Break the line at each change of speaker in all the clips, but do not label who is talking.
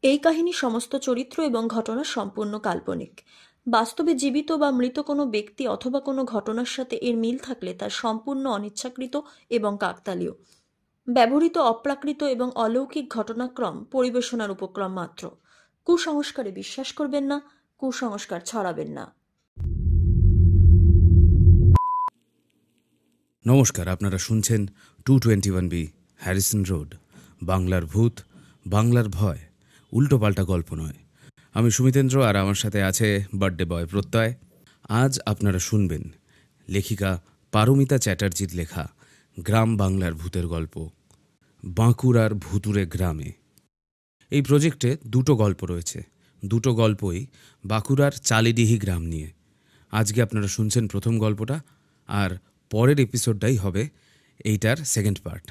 এই কাহিনী সমস্ত চরিত্র এবং ঘটনা সম্পূর্ণ কাল্পনিক। বাস্তবে জীবিত বা মৃত কোনো ব্যক্তি অথবা কোনো ঘটনার সাথে এর মিল থাকলে তা সম্পূর্ণ অনিচ্ছাকৃত এবং কাকতালীয়। ব্যবহৃত অপ্রাকৃত এবং অলৌকিক ঘটনাক্রম পরিবেশনার উপক্রম মাত্র। কুসংস্কারে বিশ্বাস করবেন না, কুসংস্কার ছড়াবেন না।
নমস্কার, আপনারা শুনছেন 221B হ্যারিসন রোড, বাংলার ভূত, বাংলার ভয়, উল্টোপাল্টা গল্প নয়। আমি সুমিতেন্দ্র, আর আমার সাথে আছে বার্থডে বয় প্রত্যয়। আজ আপনারা শুনবেন লেখিকা পারমিতা চ্যাটার্জির লেখা গ্রাম বাংলার ভূতের গল্প, বাঁকুড়ার ভুতুরে গ্রামে। এই প্রজেক্টে দুটো গল্প রয়েছে, দুটো গল্পই বাঁকুড়ার চালিডিহি গ্রাম নিয়ে। আজকে আপনারা শুনছেন প্রথম গল্পটা, আর পরের এপিসোডটাই হবে এইটার সেকেন্ড পার্ট।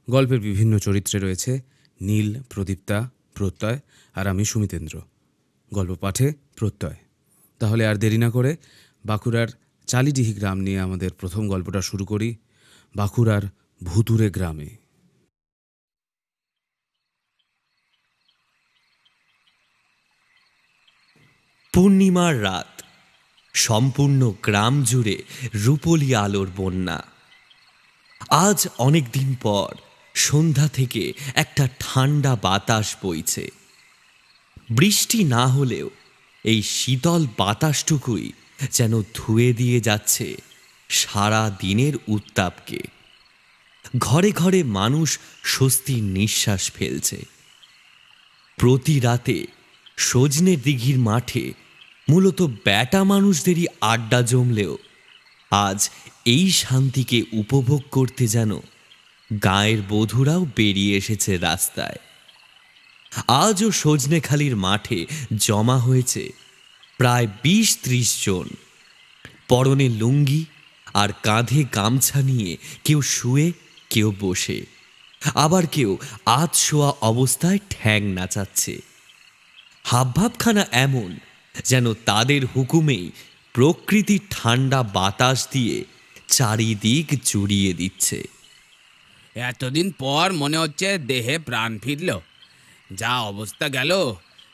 গল্পের বিভিন্ন চরিত্রে রয়েছে নীল, প্রদীপ্তা, প্রত্যয় আর আমি সুমিতেন্দ্র। গল্প পাঠে প্রত্যয়। তাহলে আর দেরি না করে বাঁকুড়ার চালিডিহি গ্রাম নিয়ে আমাদের প্রথম গল্পটা শুরু করি, বাঁকুড়ার ভুতুরে গ্রামে।
পূর্ণিমার রাত, সম্পূর্ণ গ্রাম জুড়ে রূপলি আলোর বন্যা। আজ অনেক দিন পর সন্ধ্যা থেকে একটা ঠান্ডা বাতাস বইছে। বৃষ্টি না হলেও এই শীতল বাতাসটুকুই যেন ধুয়ে দিয়ে যাচ্ছে সারা দিনের উত্তাপকে। ঘরে ঘরে মানুষ স্বস্তির নিঃশ্বাস ফেলছে। প্রতি রাতে সজনে দিঘির মাঠে মূলত ব্যাটা মানুষদেরই আড্ডা জমলেও আজ এই শান্তিকে উপভোগ করতে যেন গাঁয়ের বধূরাও বেরিয়ে এসেছে রাস্তায়। আজও সজনেখালির মাঠে জমা হয়েছে প্রায় ২০-৩০ জন। পরনে লুঙ্গি আর কাঁধে গামছা নিয়ে কেউ শুয়ে, কেউ বসে, আবার কেউ আধ শোয়া অবস্থায় ঠ্যাং নাচাচ্ছে। হাবভাবখানা এমন যেন তাদের হুকুমেই প্রকৃতির ঠান্ডা বাতাস দিয়ে চারিদিক জুড়িয়ে দিচ্ছে।
এতদিন পর মনে হচ্ছে দেহে প্রাণ ফিরল। যা অবস্থা গেল,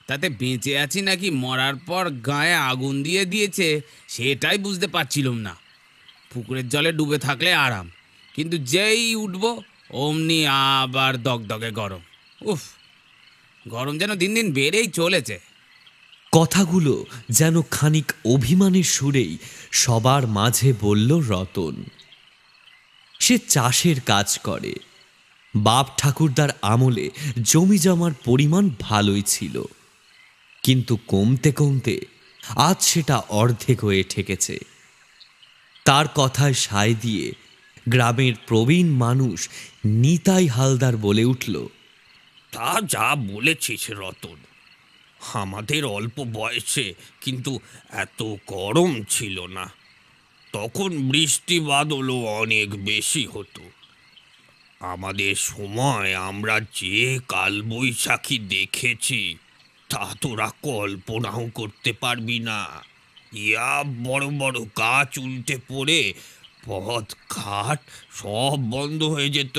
তাতে বেঁচে আছি নাকি মরার পর গায়ে আগুন দিয়ে দিয়েছে সেটাই বুঝতে পারছিলাম না। পুকুরের জলে ডুবে থাকলে আরাম, কিন্তু যেই উঠবো অমনি আবার দগদগে গরম। উফ, গরম যেন দিন দিন বেড়েই চলেছে।
কথাগুলো যেন খানিক অভিমানের সুরেই সবার মাঝে বলল রতন। সে চাষের কাজ করে। বাপ ঠাকুরদার আমলে জমি জমার পরিমাণ ভালোই ছিল, কিন্তু কমতে কমতে আজ সেটা অর্ধেক হয়ে ঠেকেছে। তার কথায় সায় দিয়ে গ্রামের প্রবীণ মানুষ নিতাই হালদার বলে উঠল,
তা যা বলেছিস রতন, আমাদের অল্প বয়সে কিন্তু এত গরম ছিল না। তখন বৃষ্টি বাদলও অনেক বেশি হতো। আমাদের সময় আমরা যে কালবৈশাখী দেখেছি তা তোরা কল্পনাও করতে পারবি না। ইয়া বড় বড় গাছ উল্টে পড়ে পথ ঘাট সব বন্ধ হয়ে যেত।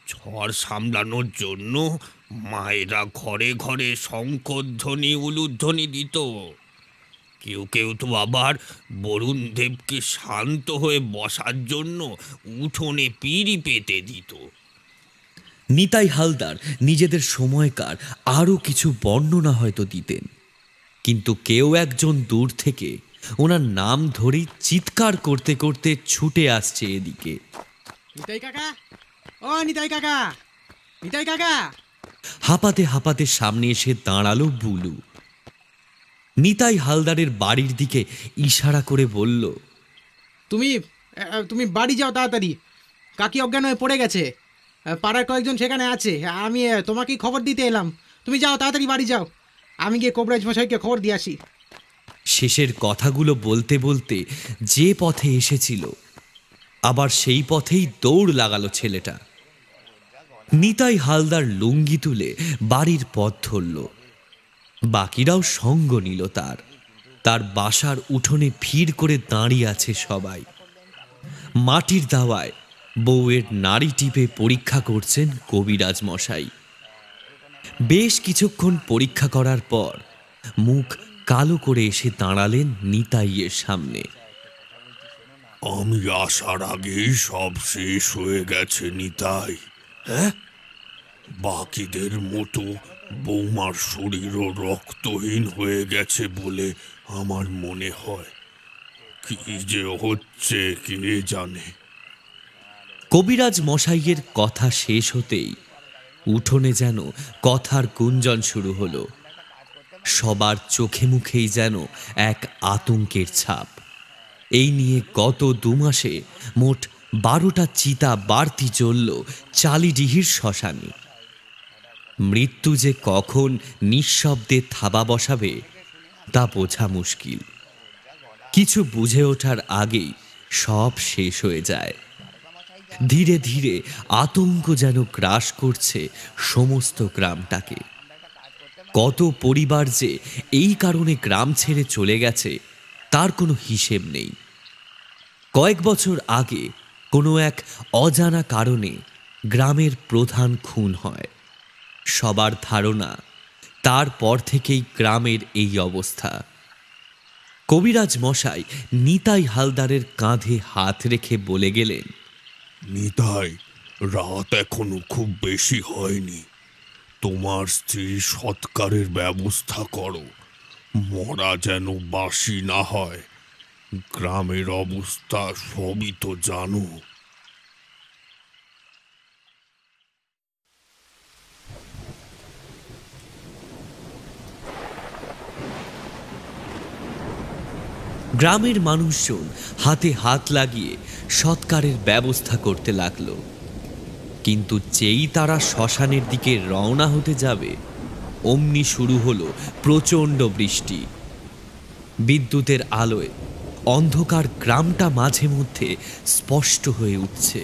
ঝড় সামলানোর জন্য মায়েরা ঘরে ঘরে শঙ্খধ্বনি উলুধ্বনি দিত। কেউ কেউ তো আবার বরুণ দেবকে শান্ত হয়ে বসার জন্য উঠোনে পিঁড়ি পেতে দিত।
নিতাই হালদার নিজেদের সময়কার আরও কিছু বর্ণনা হয়তো দিতেন, কিন্তু কেউ একজন দূর থেকে ওনার নাম ধরেই চিৎকার করতে করতে ছুটে আসছে এদিকে।
নিতাই কাকা, ও নিতাই কাকা, নিতাই কাকা।
হাঁপাতে হাঁপাতে সামনে এসে দাঁড়ালো বুলু। নিতাই হালদারের বাড়ির দিকে ইশারা করে বলল,
তুমি বাড়ি যাও তাড়াতাড়ি। কাকি অজ্ঞান হয়ে পড়ে গেছে, পাড়ার কয়েকজন সেখানে আছে। আমি তোমাকেই খবর দিতে এলাম। তুমি যাও তাড়াতাড়ি বাড়ি যাও, আমি গিয়ে কবিরাজ মশাইকে খবর দিয়ে আসি।
শেষের কথাগুলো বলতে বলতে যে পথে এসেছিল আবার সেই পথেই দৌড় লাগালো ছেলেটা। নিতাই হালদার লুঙ্গি তুলে বাড়ির পথ ধরল। বাকিরাও সঙ্গ নিল তার। তার বাসার উঠোনে ভিড় করে দাঁড়িয়ে আছে সবাই। মাটির দাওয়ায় বউয়ের নাড়ি টিপে পরীক্ষা করছেন কবিরাজ মশাই। বেশ কিছুক্ষণ পরীক্ষা করার পর মুখ কালো করে এসে দাঁড়ালেন নিতাইয়ের সামনে।
আমি আসার আগেই সব শেষ হয়ে গেছে নিতাই। হ্যাঁ, বাকিদের মতো বৌমার শরীরও রক্তহীন হয়ে গেছে বলে আমার মনে হয়। কি যে হচ্ছে কে জানে।
কবিরাজ মশাইয়ের কথা শেষ হতেই উঠোনে যেন কথার গুঞ্জন শুরু হলো। সবার চোখে মুখেই যেন এক আতঙ্কের ছাপ। এই নিয়ে গত 2 মাসে মোট 12টা চিতা বাড়তি চলল চালিডিহির শ্মশানে। মৃত্যু যে কখন নিঃশব্দে থাবা বসাবে তা বোঝা মুশকিল। কিছু বুঝে ওঠার আগেই সব শেষ হয়ে যায়। ধীরে ধীরে আতঙ্ক যেন গ্রাস করছে সমস্ত গ্রামটাকে। কত পরিবার যে এই কারণে গ্রাম ছেড়ে চলে গেছে তার কোনো হিসেব নেই। কয়েক বছর আগে কোনো এক অজানা কারণে গ্রামের প্রধান খুন হয়। সবার ধারণা তারপর থেকেই গ্রামের এই অবস্থা। কবিরাজ মশাই নিতাই হালদারের কাঁধে হাত রেখে বলে গেলেন,
নিতাই, রাত এখনো খুব বেশি হয়নি। তোমার স্ত্রীর সৎকারের ব্যবস্থা করো, মরা যেন বাসি না হয়। গ্রামের অবস্থা সবই তো জানো।
গ্রামের মানুষজন হাতে হাত লাগিয়ে সৎকারের ব্যবস্থা করতে লাগলো। কিন্তু যেই তারা শ্মশানের দিকে রওনা হতে যাবে অমনি শুরু হলো প্রচণ্ড বৃষ্টি। বিদ্যুতের আলোয় অন্ধকার গ্রামটা মাঝে মধ্যে স্পষ্ট হয়ে উঠছে,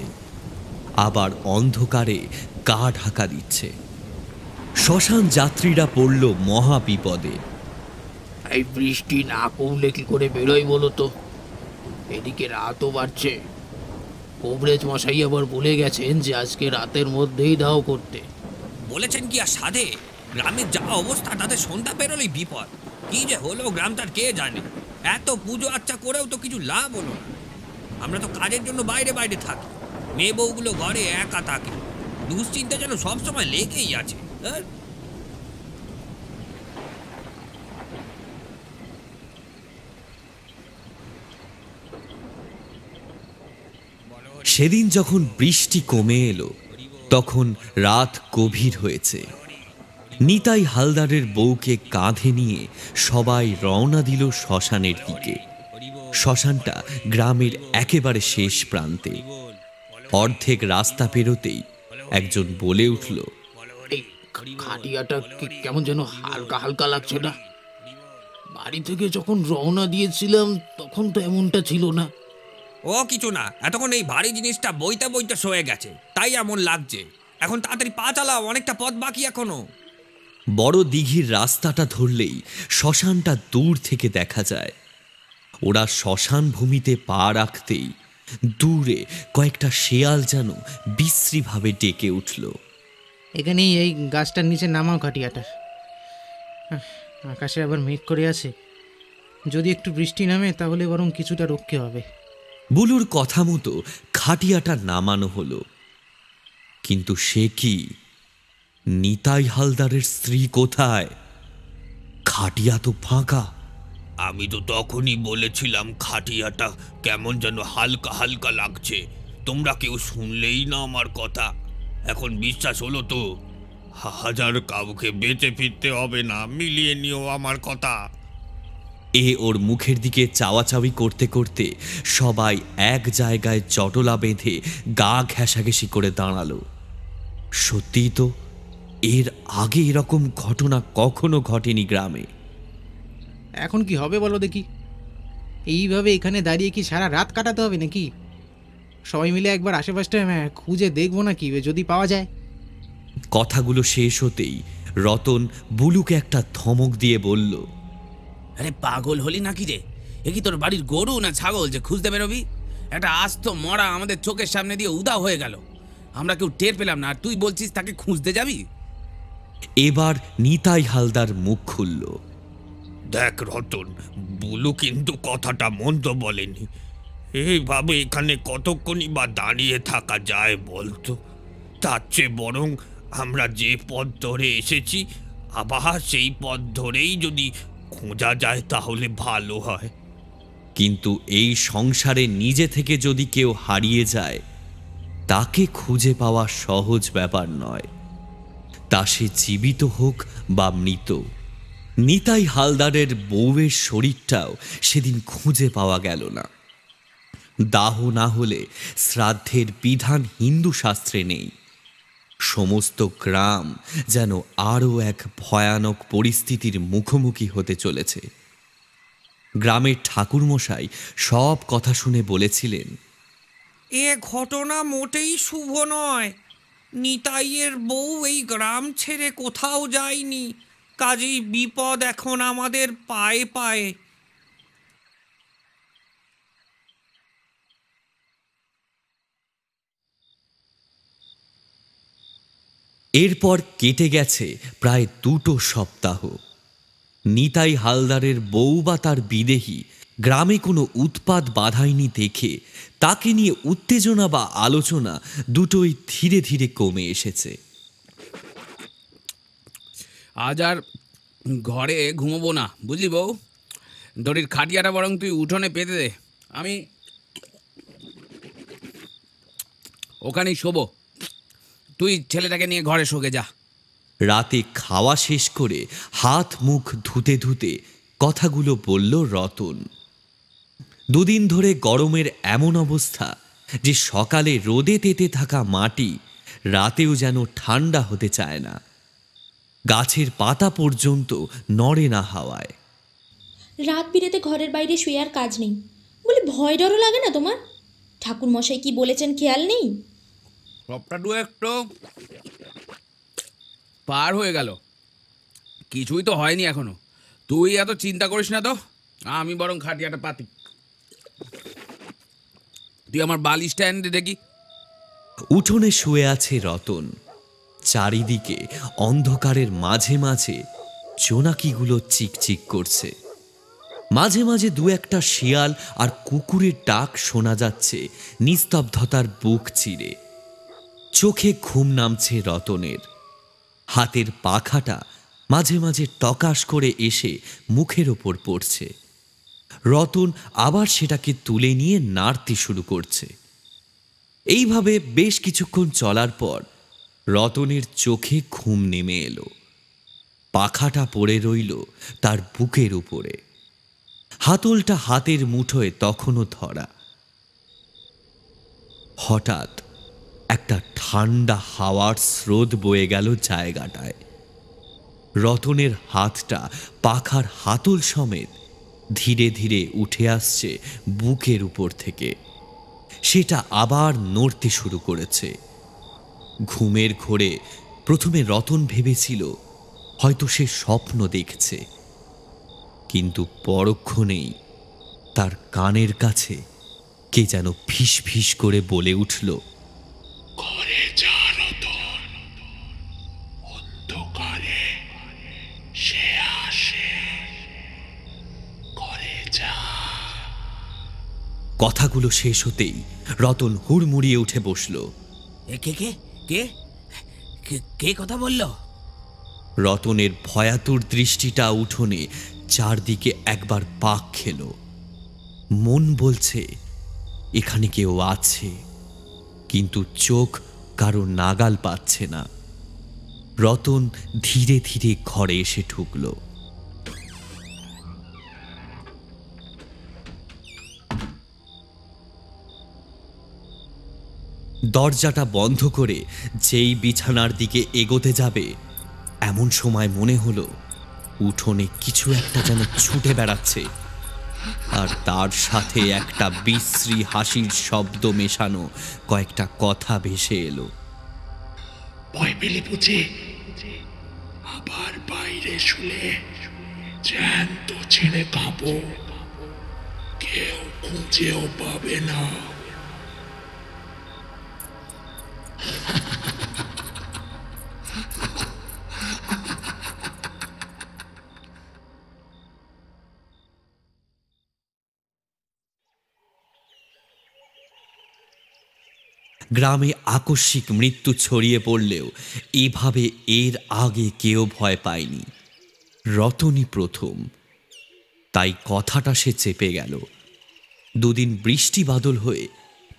আবার অন্ধকারে গা ঢাকা দিচ্ছে। শ্মশান যাত্রীরা পড়ল মহা বিপদে।
এই বৃষ্টি না কমলে কি করে বেরোয় বলো তো? এদিকে রাতও বাড়ছে। কবরেজ মশাই আবার বলে গেছেন যে আজকে রাতের মধ্যেই দাও করতে।
বলেছেন কি আর সাধে? গ্রামের যা অবস্থা তাতে সন্ধ্যা পেরোলেই বিপদ। কি যে হলো গ্রামটার কে জানে। এত পুজো আচ্ছা করেও তো কিছু লাভ হলো না। আমরা তো কাজের জন্য বাইরে বাইরে থাকি, মেয়ে বউগুলো ঘরে একা থাকে। দুশ্চিন্তা যেন সবসময় লেগেই আছে।
সেদিন যখন বৃষ্টি কমে এলো তখন রাত গভীর হয়েছে। নিতাই হালদারের বউকে কাঁধে নিয়ে সবাই রওনা দিল শ্মশানের দিকে। শ্মশানটা গ্রামের একেবারে শেষ প্রান্তে। অর্ধেক রাস্তা পেরোতেই একজন বলে উঠল,
এই খাটিয়াটা কেমন যেন হালকা হালকা লাগছে না? বাড়ি থেকে যখন রওনা দিয়েছিলাম তখন তো এমনটা ছিল না।
ও কিছু না, এতক্ষণ এই ভারী জিনিসটা বইতে বইতে সয়ে গেছে, তাই এমন লাগছে। এখন তাড়াতাড়ি পা চালাও, অনেকটা পথ বাকি এখনো।
বড় দিঘির রাস্তাটা ধরলেই শ্মশানটা দূর থেকে দেখা যায়। ওরা শ্মশান ভূমিতে পা রাখতেই দূরে কয়েকটা শেয়াল যেন বিশ্রীভাবে ডেকে উঠল।
এখানেই এই গাছটার নিচে নামাও খাটিয়াটা। আকাশে আবার মেঘ করে আছে, যদি একটু বৃষ্টি নামে তাহলে বরং কিছুটা রক্ষে হবে।
বুলুর কথা মতো খাটিয়াটা নামানো হলো। কিন্তু সে কি, নিতাই হালদারের স্ত্রী কোথায়? খাটিয়া তো ফাঁকা।
আমি তো তখনই বলেছিলাম খাটিয়াটা কেমন যেন হালকা হালকা লাগছে। তোমরা কেউ শুনলেই না আমার কথা। এখন বিশ্বাস হলো তো? হাজার কাউকে বেঁচে ফিরতে হবে না, মিলিয়ে নিও আমার কথা।
এ ওর মুখের দিকে চাওয়াচাওয়ি করতে করতে সবাই এক জায়গায় চটলা বেঁধে গা ঘেঁষাঘেঁষি করে দাঁড়ালো। সত্যিই তো, এর আগে এরকম ঘটনা কখনো ঘটেনি গ্রামে।
এখন কি হবে বলো দেখি? এইভাবে এখানে দাঁড়িয়ে কি সারা রাত কাটাতে হবে নাকি? সবাই মিলে একবার আশেপাশটা খুঁজে দেখবো না কি, যদি পাওয়া যায়।
কথাগুলো শেষ হতেই রতন বুলুকে একটা ধমক দিয়ে বলল,
আরে পাগল হলি নাকি রে? এ কি তোর বাড়ির গরু না ছাগল যে খুঁজতে বেরোবি? একটা আস্ত মরা আমাদের চোখের সামনে দিয়ে উদাও হয়ে গেল, আমরা কেউ টের পেলাম না, আর তুই বলছিস তাকে খুঁজতে যাবি?
এবার নিতাই হালদার মুখ খুলল।
দেখ রতন, বুলু কিন্তু কথাটা মন্দ বলেনি। এইভাবে এখানে কতক্ষণই বা দাঁড়িয়ে থাকা যায় বলতো? তার চেয়ে বরং আমরা যে পথ ধরে এসেছি আবার সেই পথ ধরেই যদি খোঁজা যায় তাহলে ভালো হয়।
কিন্তু এই সংসারে নিজে থেকে যদি কেউ হারিয়ে যায়, তাকে খুঁজে পাওয়া সহজ ব্যাপার নয়, তা সে জীবিত হোক বা মৃত। নিতাই হালদারের বউয়ের শরীরটাও সেদিন খুঁজে পাওয়া গেল না। দাহ না হলে শ্রাদ্ধের বিধান হিন্দু শাস্ত্রে নেই। সমস্ত গ্রাম যেন আরও এক ভয়ানক পরিস্থিতির মুখোমুখি হতে চলেছে। গ্রামের ঠাকুরমশাই সব কথা শুনে বলেছিলেন,
এ ঘটনা মোটেই শুভ নয়। নিতাইয়ের বউ এই গ্রাম ছেড়ে কোথাও যায়নি, কাজেই বিপদ এখন আমাদের পায়ে পায়ে।
এরপর কেটে গেছে প্রায় 2 সপ্তাহ। নিতাই হালদারের বউ বা তার বিদেহী গ্রামে কোনো উৎপাত বাধায়নি দেখে তাকে নিয়ে উত্তেজনা বা আলোচনা দুটোই ধীরে ধীরে কমে এসেছে।
আজ আর ঘরে ঘুমোবো না, বুঝলি বউ? দড়ির খাটিয়াটা বরং তুই উঠোনে পেতে দে, আমি ওখানেই শোবো। তুই ছেলেটাকে নিয়ে ঘরে শোকে যা।
রাতে খাওয়া শেষ করে হাত মুখ ধুতে ধুতে কথাগুলো বলল রতন। 2 দিন ধরে গরমের এমন অবস্থা যে সকালে রোদে তেতে থাকা মাটি রাতেও যেন ঠান্ডা হতে চায় না। গাছের পাতা পর্যন্ত নড়ে না হাওয়ায়।
রাত বিরেতে ঘরের বাইরে শুয়ে আর কাজ নেই বলে ভয় ডরও লাগে না তোমার? ঠাকুর মশাই কি বলেছেন খেয়াল নেই?
সবটা দু একটু পার হয়ে গেল, কিছুই তো হয়নি এখনো। তুই এত চিন্তা করিস না তো, আমি বরং খাটিয়াটা পাতি। তুই আমার বালিশটা এনে দে দেখি।
উঠোনে শুয়ে আছে রতন। চারিদিকে অন্ধকারের মাঝে মাঝে জোনাকিগুলো চিকচিক করছে। মাঝে মাঝে 2-1টা শিয়াল আর কুকুরের ডাক শোনা যাচ্ছে নিস্তব্ধতার বুক চিরে। চোখে ঘুম নামছে রতনের। হাতের পাখাটা মাঝে মাঝে টকাশ করে এসে মুখের ওপর পড়ছে। রতন আবার সেটাকে তুলে নিয়ে নাড়তে শুরু করছে। এইভাবে বেশ কিছুক্ষণ চলার পর রতনের চোখে ঘুম নেমে এলো। পাখাটা পড়ে রইল তার বুকের উপরে। হাতলটা হাতের মুঠোয় তখনও ধরা। হঠাৎ একটা ঠান্ডা হাওয়ার স্রোত বয়ে গেল জায়গাটায়। রতনের হাতটা পাখার হাতল সমেত ধীরে ধীরে উঠে আসছে বুকের উপর থেকে। সেটা আবার নড়তে শুরু করেছে। ঘুমের ঘোরে প্রথমে রতন ভেবেছিল হয়তো সে স্বপ্ন দেখছে, কিন্তু পরক্ষণেই তার কানের কাছে কে যেন ফিস ফিস করে বলে উঠল,
ঘরে যা রতন, অন্ধকারে সে আসে, ঘরে যা।
কথাগুলো শেষ হতেই রতন হুড়মুড়িয়ে উঠে বসল।
কে কে কে কে কথা বলল?
রতনের ভয়াতুর দৃষ্টিটা উঠোনে চারদিকে একবার পাক খেল। মন বলছে এখানে কেউ আছে, কিন্তু চোখ কারো নাগাল পাচ্ছে না। রতন ধীরে ধীরে ঘরে এসে ঢুকল। দরজাটা বন্ধ করে যেই বিছানার দিকে এগোতে যাবে, এমন সময় মনে হলো উঠোনে কিছু একটা যেন ছুটে বেড়াচ্ছে, আর তার সাথে একটা বিশ্রী হাসির শব্দ মেশানো কয়েকটা কথা ভেসে এলো।
ভয় পেলে বুঝে আবার বাইরে শুলে জ্যান্ত ছেড়ে খাবো, কেউ খুঁজেও পাবে না।
গ্রামে আকস্মিক মৃত্যু ছড়িয়ে পড়লেও এভাবে এর আগে কেউ ভয় পায়নি। রতনই প্রথম। তাই কথাটা সে চেপে গেল। দুদিন বৃষ্টি বাদল হয়ে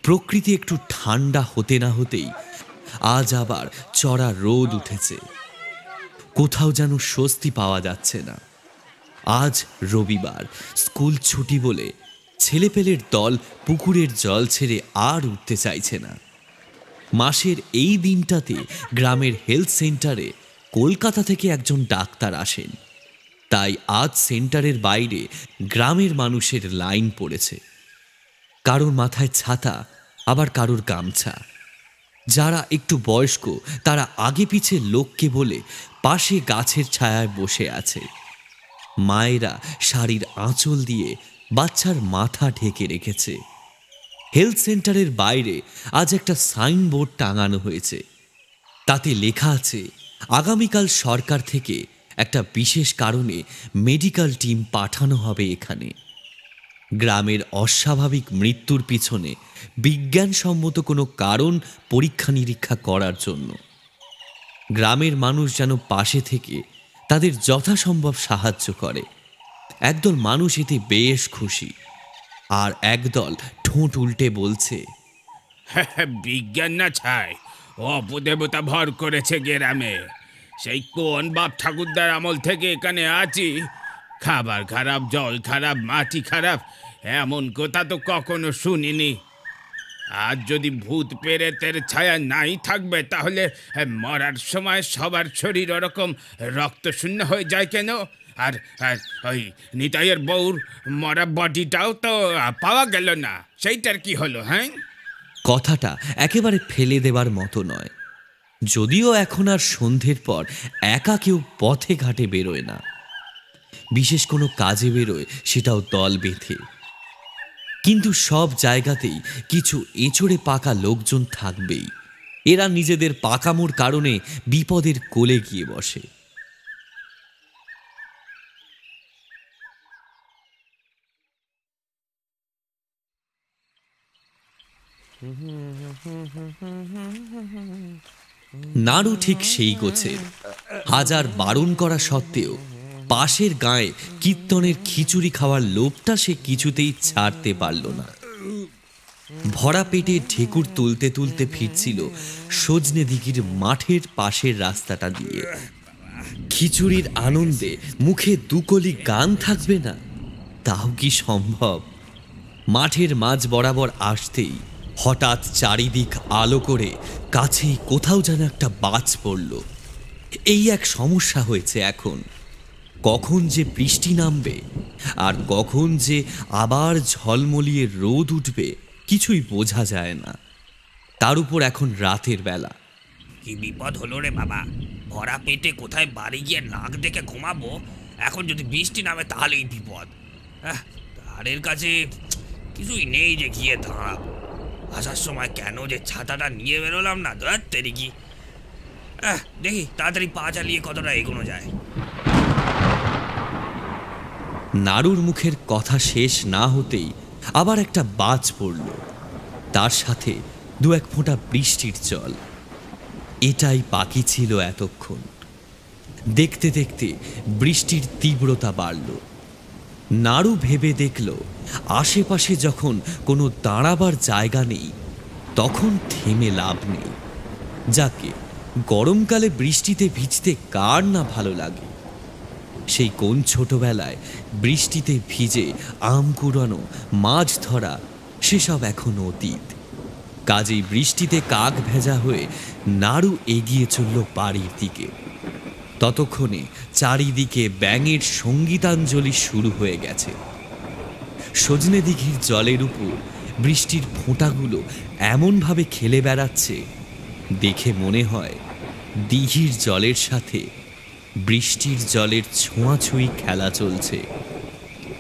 প্রকৃতি একটু ঠান্ডা হতে না হতেই আজ আবার চড়া রোদ উঠেছে। কোথাও যেন স্বস্তি পাওয়া যাচ্ছে না। আজ রবিবার, স্কুল ছুটি বলে ছেলেপেলের দল পুকুরের জল ছেড়ে আর উঠতে চাইছে না। মাসের এই দিনটাতে গ্রামের হেলথ সেন্টারে কলকাতা থেকে একজন ডাক্তার আসেন। তাই আজ সেন্টারের বাইরে গ্রামের মানুষের লাইন পড়েছে। কারোর মাথায় ছাতা, আবার কারোর গামছা। যারা একটু বয়স্ক তারা আগে পিছে লোককে বলে পাশে গাছের ছায়ায় বসে আছে। মায়েরা শাড়ির আঁচল দিয়ে বাচ্চার মাথা ঢেকে রেখেছে। হেলথ সেন্টারের বাইরে আজ একটা সাইনবোর্ড টাঙানো হয়েছে। তাতে লেখা আছে আগামীকাল সরকার থেকে একটা বিশেষ কারণে মেডিকেল টিম পাঠানো হবে এখানে। গ্রামের অস্বাভাবিক মৃত্যুর পিছনে বিজ্ঞানসম্মত কোনো কারণ পরীক্ষা নিরীক্ষা করার জন্য। গ্রামের মানুষ যেন পাশে থেকে তাদের যথাসম্ভব সাহায্য করে। একদল মানুষ এতে বেশ খুশি, আর একদল ঠোঁট উল্টে বলছে,
বিজ্ঞান না ছাই, অপদেবতা ভর করেছে গ্রামে। সেই কোন বাপ ঠাকুরদার আমল থেকে এখানে আছি, খাবার খারাপ, জল খারাপ, মাটি খারাপ, এমন কথা তো কখনো শুনিনি। আজ যদি ভূত পেরেতের ছায়া নাই থাকবে, তাহলে মরার সময় সবার শরীর ওরকম রক্তশূন্য হয়ে যায় কেন? আর ওই নিতাইয়ের বউর মরা বডিটাও তো পাওয়া গেল না, সেইটার কি হলো? হ্যাঁ,
কথাটা একেবারে ফেলে দেবার মতো নয়। যদিও এখন আর সন্ধ্যের পর একা কেউ পথে ঘাটে বেরোয় না, বিশেষ কোনো কাজে বেরোয় সেটাও দল বেঁধে। কিন্তু সব জায়গাতেই কিছু এঁচড়ে পাকা লোকজন থাকবেই। এরা নিজেদের পাকামোর কারণে বিপদের কোলে গিয়ে বসে। নাড়ু ঠিক সেই গোছের। হাজার বারণ করা সত্ত্বেও পাশের গায়ে কীর্তনের খিচুড়ি খাওয়ার লোভটা সে কিছুতেই ছাড়তে পারল না। ভরা পেটে ঢেকুর তুলতে তুলতে ফিরছিল সজনে দিঘির মাঠের পাশের রাস্তাটা দিয়ে। খিচুড়ির আনন্দে মুখে দুকলি গান থাকবে না, তাও কি সম্ভব? মাঠের মাঝ বরাবর আসতেই হঠাৎ চারিদিক আলো করে কাছেই কোথাও যেন একটা বাজ পড়ল। এই এক সমস্যা হয়েছে এখন। কখন যে বৃষ্টি নামবে আর কখন যে আবার ঝলমলিয়ে রোদ উঠবে কিছুই বোঝা যায় না। তার উপর এখন রাতের বেলা।
কি বিপদ হলো রে বাবা! ভরা পেটে কোথায় বাড়ি গিয়ে নাক ডেকে ঘুমাবো? এখন যদি বৃষ্টি নামে তাহলেই বিপদ। তারের কাছে কিছুই নেই যে গিয়ে দাঁড়াবো। আসার সময় কেন যে ছাতাটা নিয়ে বেরোলাম না, ধরতেরি কি। দেখি তাড়াতাড়ি পা চালিয়ে কতটা এগোনো যায়।
নাড়ুর মুখের কথা শেষ না হতেই আবার একটা বাজ পড়ল, তার সাথে দু এক ফোঁটা বৃষ্টির জল। এটাই বাকি ছিল এতক্ষণ। দেখতে দেখতে বৃষ্টির তীব্রতা বাড়ল। নাড়ু ভেবে দেখল আশেপাশে যখন কোনো দাঁড়াবার জায়গা নেই তখন থেমে লাভ নেই। যাকে গরমকালে বৃষ্টিতে ভিজতে কার না ভালো লাগে? সেই কোন ছোটবেলায় বৃষ্টিতে ভিজে আম কুড়ানো, মাছ ধরা, সেসব এখন অতীত। কাজেই বৃষ্টিতে কাক ভেজা হয়ে নাড়ু এগিয়ে চলল বাড়ির দিকে। ততক্ষণে চারিদিকে ব্যাঙের সঙ্গীতাঞ্জলি শুরু হয়ে গেছে। সজনে দিঘির জলের উপর বৃষ্টির ফোঁটাগুলো এমনভাবে খেলে বেড়াচ্ছে, দেখে মনে হয় দিঘির জলের সাথে বৃষ্টির জলের ছোঁয়াছুঁই খেলা চলছে।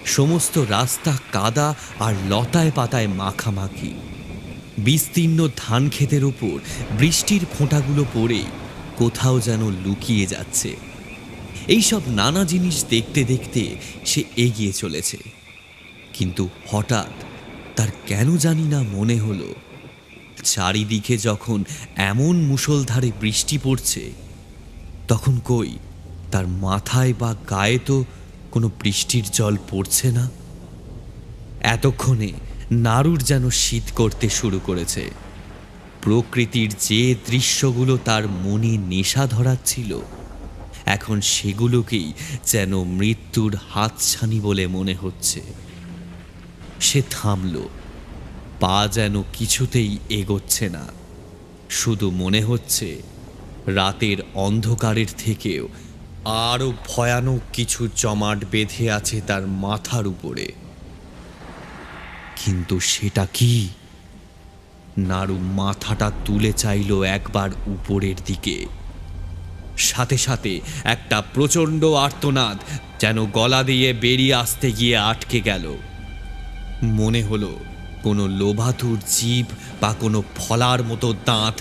সমস্ত রাস্তা কাদা আর লতায় পাতায় মাখামাখি। বিস্তীর্ণ ধান ক্ষেতের উপর বৃষ্টির ফোঁটাগুলো পড়ে কোথাও যেন লুকিয়ে যাচ্ছে। এইসব নানা জিনিস দেখতে দেখতে সে এগিয়ে চলেছে। কিন্তু হঠাৎ তার কেন জানি না মনে হলো চারিদিকে যখন এমন মুষলধারে বৃষ্টি পড়ছে, তখন কই তার মাথায় বা গায়ে তো কোনো বৃষ্টির জল পড়ছে না। এতক্ষণে নাড়ুর যেন শীত করতে শুরু করেছে। প্রকৃতির যে দৃশ্যগুলো তার মনে নেশা ধরাচ্ছিল, এখন সেগুলোকেই যেন মৃত্যুর হাতছানি বলে মনে হচ্ছে। সে থামল, পা যেন কিছুতেই এগোচ্ছে না। শুধু মনে হচ্ছে রাতের অন্ধকারের থেকেও আরো ভয়ানক কিছু জমাট বেঁধে আছে তার মাথার উপরে। কিন্তু সেটা কি? নাড়ু মাথাটা তুলে চাইল একবার উপরের দিকে। সাথে সাথে একটা প্রচণ্ড আর্তনাদ যেন গলা দিয়ে বেরিয়ে আসতে গিয়ে আটকে গেল। মনে হলো কোনো লোভাতুর জীব বা কোনো ফলার মতো দাঁত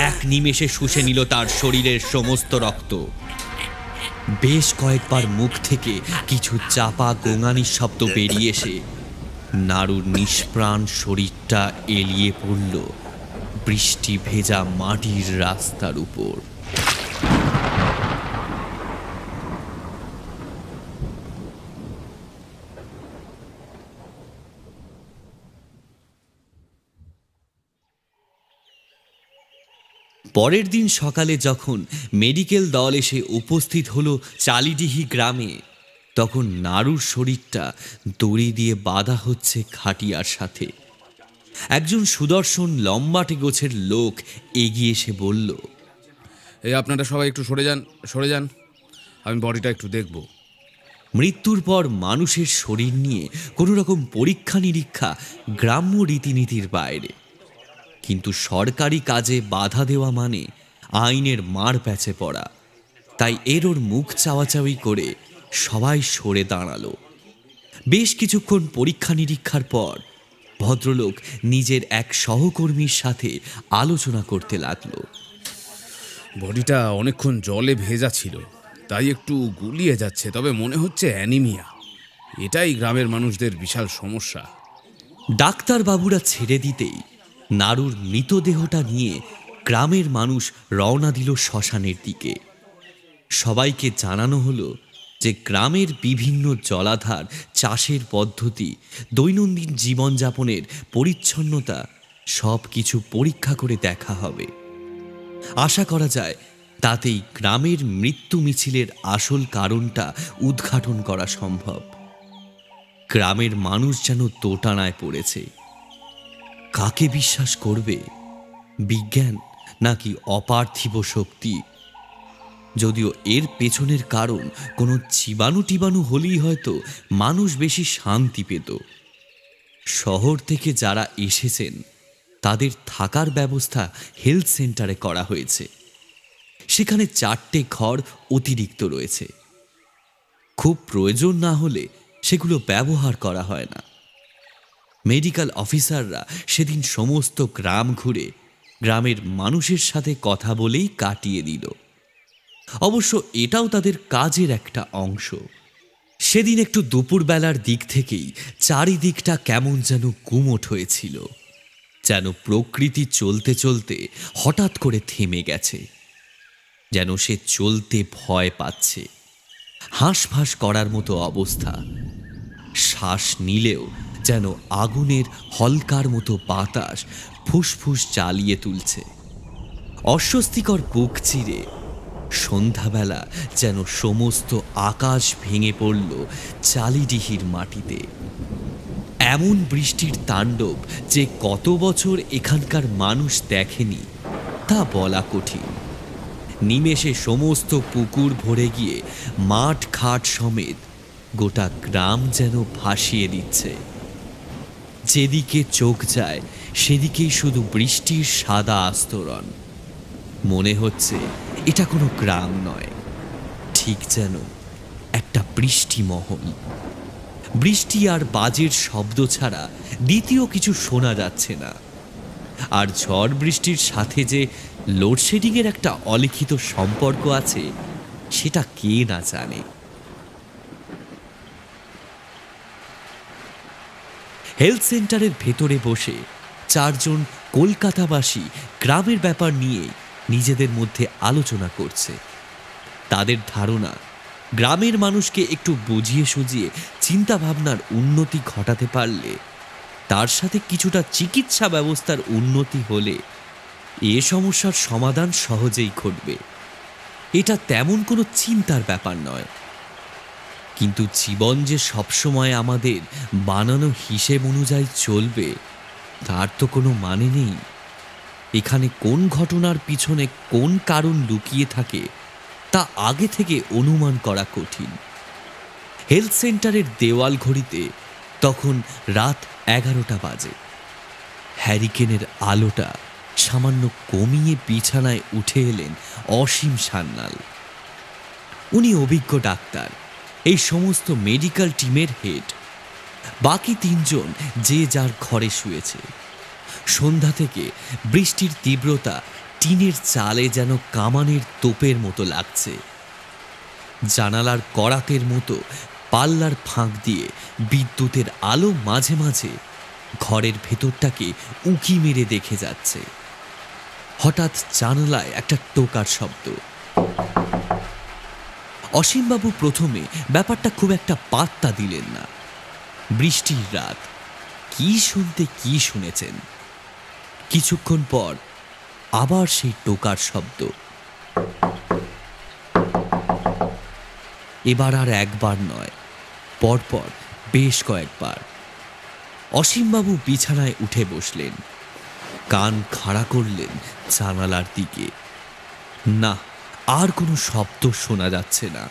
এক নিমেষে শুষে নিল তার শরীরের সমস্ত রক্ত। বেশ কয়েকবার মুখ থেকে কিছু চাপা গোঙানির শব্দ বেরিয়ে এসে নাড়ুর নিষ্প্রাণ শরীরটা এলিয়ে পড়ল বৃষ্টি ভেজা মাটির রাস্তার উপর। পরের দিন সকালে যখন মেডিকেল দল এসে উপস্থিত হলো চালিডিহি গ্রামে, তখন নাড়ুর শরীরটা দড়ি দিয়ে বাঁধা হচ্ছে খাটিয়ার সাথে। একজন সুদর্শন লম্বাটে গোছের লোক এগিয়ে এসে বলল,
এই আপনারা সবাই একটু সরে যান, আমি বডিটা একটু দেখব।
মৃত্যুর পর মানুষের শরীর নিয়ে কোনো রকম পরীক্ষা নিরীক্ষা গ্রাম্য রীতিনীতির বাইরে, কিন্তু সরকারি কাজে বাধা দেওয়া মানে আইনের মার প্যাচে পড়া। তাই এর ওর মুখ চাওয়াচাওয়ি করে সবাই সরে দাঁড়ালো। বেশ কিছুক্ষণ পরীক্ষা নিরীক্ষার পর ভদ্রলোক নিজের এক সহকর্মীর সাথে আলোচনা করতে লাগলো।
বডিটা অনেকক্ষণ জলে ভেজা ছিল, তাই একটু গুলিয়ে যাচ্ছে, তবে মনে হচ্ছে অ্যানিমিয়া। এটাই গ্রামের মানুষদের বিশাল সমস্যা।
ডাক্তারবাবুরা ছেড়ে দিতেই নাড়ুর মৃতদেহটা নিয়ে গ্রামের মানুষ রওনা দিল শ্মশানের দিকে। সবাইকে জানানো হলো যে গ্রামের বিভিন্ন জলাধার, চাষের পদ্ধতি, দৈনন্দিন জীবনযাপনের পরিচ্ছন্নতা সব কিছু পরীক্ষা করে দেখা হবে। আশা করা যায় তাতেই গ্রামের মৃত্যু মিছিলের আসল কারণটা উদ্ঘাটন করা সম্ভব। গ্রামের মানুষ যেন দোটানায় পড়েছে। কাকে বিশ্বাস করবে, বিজ্ঞান নাকি অপার্থিব শক্তি? যদিও এর পেছনের কারণ কোনো জীবাণু হলেই হয়তো মানুষ বেশি শান্তি পেত। শহর থেকে যারা এসেছেন তাদের থাকার ব্যবস্থা হেলথ সেন্টারে করা হয়েছে। সেখানে 4টে ঘর অতিরিক্ত রয়েছে। খুব প্রয়োজন না হলে সেগুলো ব্যবহার করা হয় না। মেডিকেল অফিসাররা সেদিন সমস্ত গ্রাম ঘুরে গ্রামের মানুষের সাথে কথা বলেই কাটিয়ে দিল। অবশ্য এটাও তাদের কাজের একটা অংশ। সেদিন একটু দুপুরবেলার দিক থেকেই চারিদিকটা কেমন যেন গুমোট হয়েছিল, যেন প্রকৃতি চলতে চলতে হঠাৎ করে থেমে গেছে, যেন সে চলতে ভয় পাচ্ছে। হাঁসফাঁস করার মতো অবস্থা। শ্বাস নিলেও যেন আগুনের হলকার মতো বাতাস ফুসফুস জ্বালিয়ে তুলছে। অস্বস্তিকর বুক চিরে সন্ধ্যাবেলা যেন সমস্ত আকাশ ভেঙে পড়ল চালিডিহির মাটিতে। এমন বৃষ্টির তাণ্ডব যে কত বছর এখানকার মানুষ দেখেনি তা বলা কঠিন। নিমেষে সমস্ত পুকুর ভরে গিয়ে মাঠ ঘাট সমেত গোটা গ্রাম যেন ভাসিয়ে দিচ্ছে। যেদিকে চোখ যায় সেদিকেই শুধু বৃষ্টির সাদা আস্তরণ। মনে হচ্ছে এটা কোনো গ্রাম নয়, ঠিক যেন একটা বৃষ্টি মহল। বৃষ্টি আর বাজের শব্দ ছাড়া দ্বিতীয় কিছু শোনা যাচ্ছে না। আর ঝড় বৃষ্টির সাথে যে লোডশেডিংয়ের একটা অলিখিত সম্পর্ক আছে সেটা কে না জানে। হেলথ সেন্টারের ভেতরে বসে চারজন কলকাতাবাসী গ্রামের ব্যাপার নিয়ে নিজেদের মধ্যে আলোচনা করছে। তাদের ধারণা, গ্রামের মানুষকে একটু বুঝিয়ে সুঝিয়ে চিন্তা ভাবনার উন্নতি ঘটাতে পারলে, তার সাথে কিছুটা চিকিৎসা ব্যবস্থার উন্নতি হলে এ সমস্যার সমাধান সহজেই ঘটবে। এটা তেমন কোনো চিন্তার ব্যাপার নয়। কিন্তু জীবন যে সবসময় আমাদের বানানো হিসেব অনুযায়ী চলবে তার তো কোনো মানে নেই। এখানে কোন ঘটনার পিছনে কোন কারণ লুকিয়ে থাকে তা আগে থেকে অনুমান করা কঠিন। হেলথ সেন্টারের দেওয়াল ঘড়িতে তখন রাত 11টা বাজে। হ্যারিকেনের আলোটা সামান্য কমিয়ে বিছানায় উঠে এলেন অসীম সান্যাল। উনি অভিজ্ঞ ডাক্তার, এই সমস্ত মেডিকেল টিমের হেড। বাকি তিনজন যে যার ঘরে শুয়েছে। সন্ধ্যা থেকে বৃষ্টির তীব্রতা টিনের চালে যেন কামানের তোপের মতো লাগছে। জানালার করাতের মতো পাল্লার ফাঁক দিয়ে বিদ্যুতের আলো মাঝে মাঝে ঘরের ভেতরটাকে উঁকি মেরে দেখে যাচ্ছে। হঠাৎ জানালায় একটা টোকার শব্দ। অসীমবাবু প্রথমে ব্যাপারটা খুব একটা পাত্তা দিলেন না। বৃষ্টির রাত, কি শুনতে কি শুনেছেন। কিছুক্ষণ পর আবার সেই টোকার শব্দ। এবার আর একবার নয়, পরপর বেশ কয়েকবার। অসীমবাবু বিছানায় উঠে বসলেন, কান খাড়া করলেন জানালার দিকে। না, আর কোনো শব্দ শোনা যাচ্ছে না।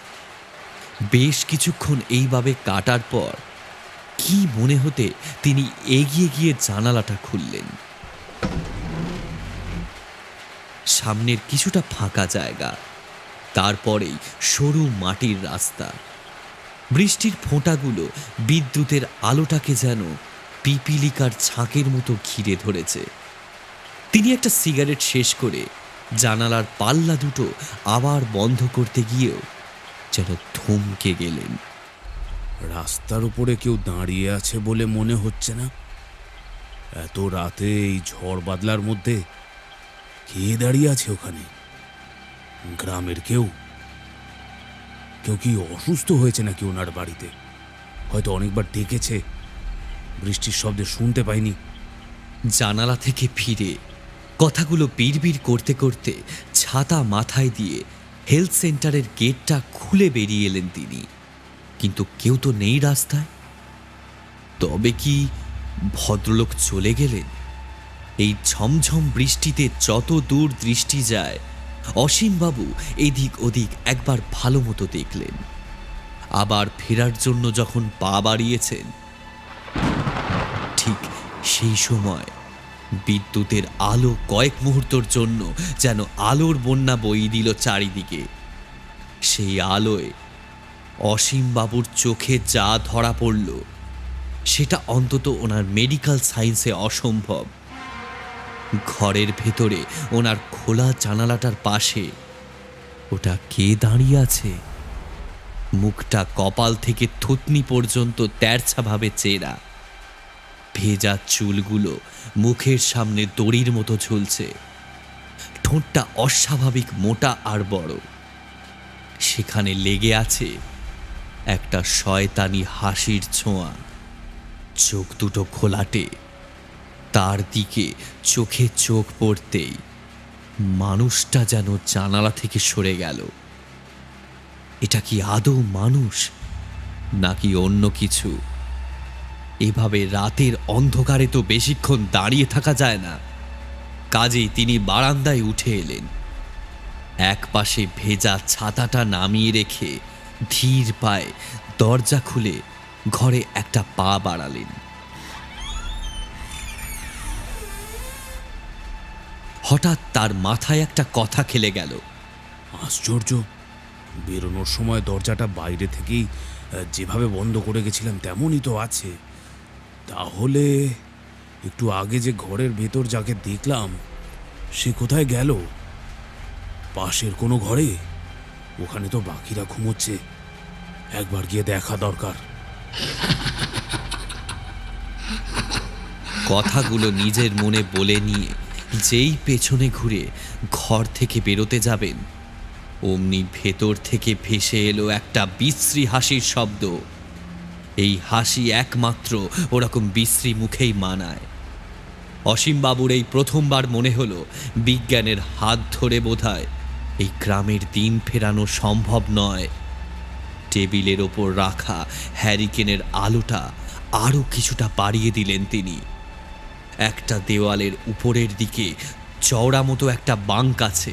বেশ কিছুক্ষণ এইভাবে কাটার পর কি মনে হতে তিনি এগিয়ে গিয়ে জানালাটা খুললেন। সামনের কিছুটা ফাঁকা জায়গা, তারপরেই সরু মাটির রাস্তা। বৃষ্টির ফোঁটাগুলো বিদ্যুতের আলোটাকে যেন পিপিলিকার ছাঁকের মতো ঘিরে ধরেছে। তিনি একটা সিগারেট শেষ করে জানালার পাল্লা দুটো আবার বন্ধ করতে গিয়েও যেন থমকে গেলেন।
রাস্তার উপরে কেউ দাঁড়িয়ে আছে বলে মনে হচ্ছে না। এত রাতে এই ঝড় বাদলার মধ্যে কে দাঁড়িয়ে আছে ওখানে? গ্রামের কেউ? কেউ কি অসুস্থ হয়েছে নাকি ওনার বাড়িতে? হয়তো অনেকবার ডেকেছে, বৃষ্টির শব্দে শুনতে পাইনি।
জানালা থেকে ফিরে কথাগুলো বিড়বিড় করতে করতে ছাতা মাথায় দিয়ে হেলথ সেন্টারের গেটটা খুলে বেরিয়ে এলেন তিনি। কিন্তু কেউ তো নেই রাস্তায়। তবে কি ভদ্রলোক চলে গেলেন? এই ঝমঝম বৃষ্টিতে যত দূর দৃষ্টি যায়, অসীমবাবু এদিক ওদিক একবার ভালো মতো দেখলেন। আবার ফেরার জন্য যখন পা বাড়িয়েছেন, ঠিক সেই সময় বিদ্যুতের আলো কয়েক মুহূর্তের জন্য যেন আলোর বন্যা বইয়ে দিল চারিদিকে। সেই আলোয় অসীমবাবুর চোখে যা ধরা পড়ল সেটা অন্তত ওনার মেডিকেল সায়েন্সে অসম্ভব। ঘরের ভেতরে ওনার খোলা জানালাটার পাশে ওটা কে দাঁড়িয়ে আছে? মুখটা কপাল থেকে থুতনি পর্যন্ত তেরছাভাবে চেরা। ভেজা চুলগুলো মুখের সামনে দড়ির মতো ঝুলছে। ঠোঁটটা অস্বাভাবিক মোটা আর বড়। সেখানে লেগে আছে একটা শয়তানি হাসির ছোঁয়া। চোখ দুটো ঘোলাটে। তার দিকে চোখে চোখ পড়তেই মানুষটা যেন জানালা থেকে সরে গেল। এটা কি আদৌ মানুষ নাকি অন্য কিছু? এভাবে রাতের অন্ধকারে তো বেশিক্ষণ দাঁড়িয়ে থাকা যায় না। কাজেই তিনি বারান্দায় উঠে এলেন। এক পাশে ভেজা ছাতাটা নামিয়ে রেখে ধীর পায়ে দরজা খুলে ঘরে একটা পা বাড়ালেন। হঠাৎ তার মাথায় একটা কথা খেলে গেল।
আশ্চর্য, বেরোনোর সময় দরজাটা বাইরে থেকেই যেভাবে বন্ধ করে গেছিলাম তেমনই তো আছে। তাহলে একটু আগে যে ঘরের ভেতর যাকে দেখলাম সে কোথায় গেল? পাশের কোনো ঘরে? ওখানে তো বাকিরা ঘুমোচ্ছে, একবার গিয়ে দেখা দরকার।
কথাগুলো নিজের মনে বলে নিয়ে যেই পেছনে ঘুরে ঘর থেকে বেরোতে যাবেন, অমনি ভেতর থেকে ভেসে এলো একটা বিশ্রী হাসির শব্দ। এই হাসি একমাত্র ওরকম বিশ্রী মুখেই মানায়। অসীমবাবুর এই প্রথমবার মনে হলো বিজ্ঞানের হাত ধরে বোধহয় এই গ্রামের দিন ফেরানো সম্ভব নয়। টেবিলের ওপর রাখা হ্যারিকেনের আলোটা আরও কিছুটা বাড়িয়ে দিলেন তিনি। একটা দেওয়ালের উপরের দিকে চওড়া মতো একটা বাঙ্ক আছে,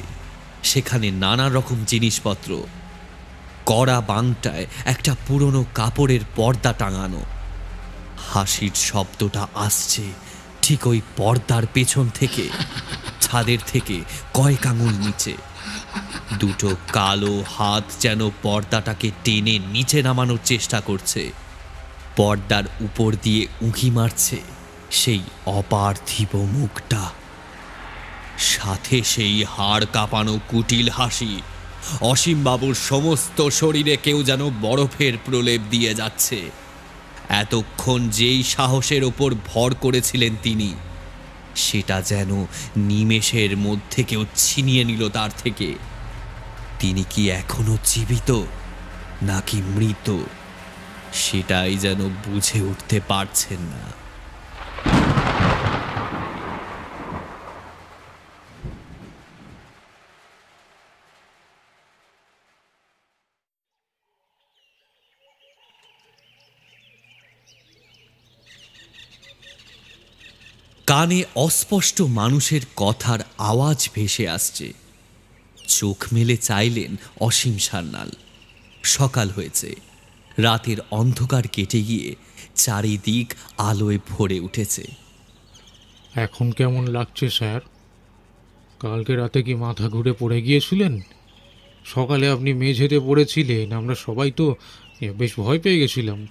সেখানে নানা রকম জিনিসপত্র। কড়া বাঙ্কটায় একটা পুরনো কাপড়ের পর্দা টাঙানো। হাসির শব্দটা আসছে ঠিক ওই পর্দার পেছন থেকে, ছাদের থেকে কয়েক আঙুল নিচে। দুটো কালো হাত যেন পর্দাটাকে টেনে নিচে নামানোর চেষ্টা করছে। পর্দার উপর দিয়ে উঁকি মারছে সেই অপার্থিব মুখটা, সাথে সেই হাড় কাঁপানো কুটিল হাসি। অসীমবাবুর সমস্ত শরীরে কেউ যেন বরফের প্রলেপ দিয়ে যাচ্ছে। এতক্ষণ যেই সাহসের ওপর ভর করেছিলেন তিনি, সেটা যেন নিমেষের মধ্যে কেউ ছিনিয়ে নিল তার থেকে। তিনি কি এখনো জীবিত নাকি মৃত, সেটাই যেন বুঝে উঠতে পারছেন না। কানে অস্পষ্ট মানুষের কথার আওয়াজ ভেসে আসছে। চোখ মেলে চাইলেন অসীম সান্যাল। সকাল হয়েছে, রাতের অন্ধকার কেটে গিয়ে চারিদিক আলোয় ভরে উঠেছে।
এখন কেমন লাগছে স্যার? কালকে রাতে কি মাথা ঘুরে পড়ে গিয়েছিলেন? সকালে আপনি মেঝেতে পড়েছিলেন, আমরা সবাই তো বেশ ভয় পেয়ে গেছিলাম।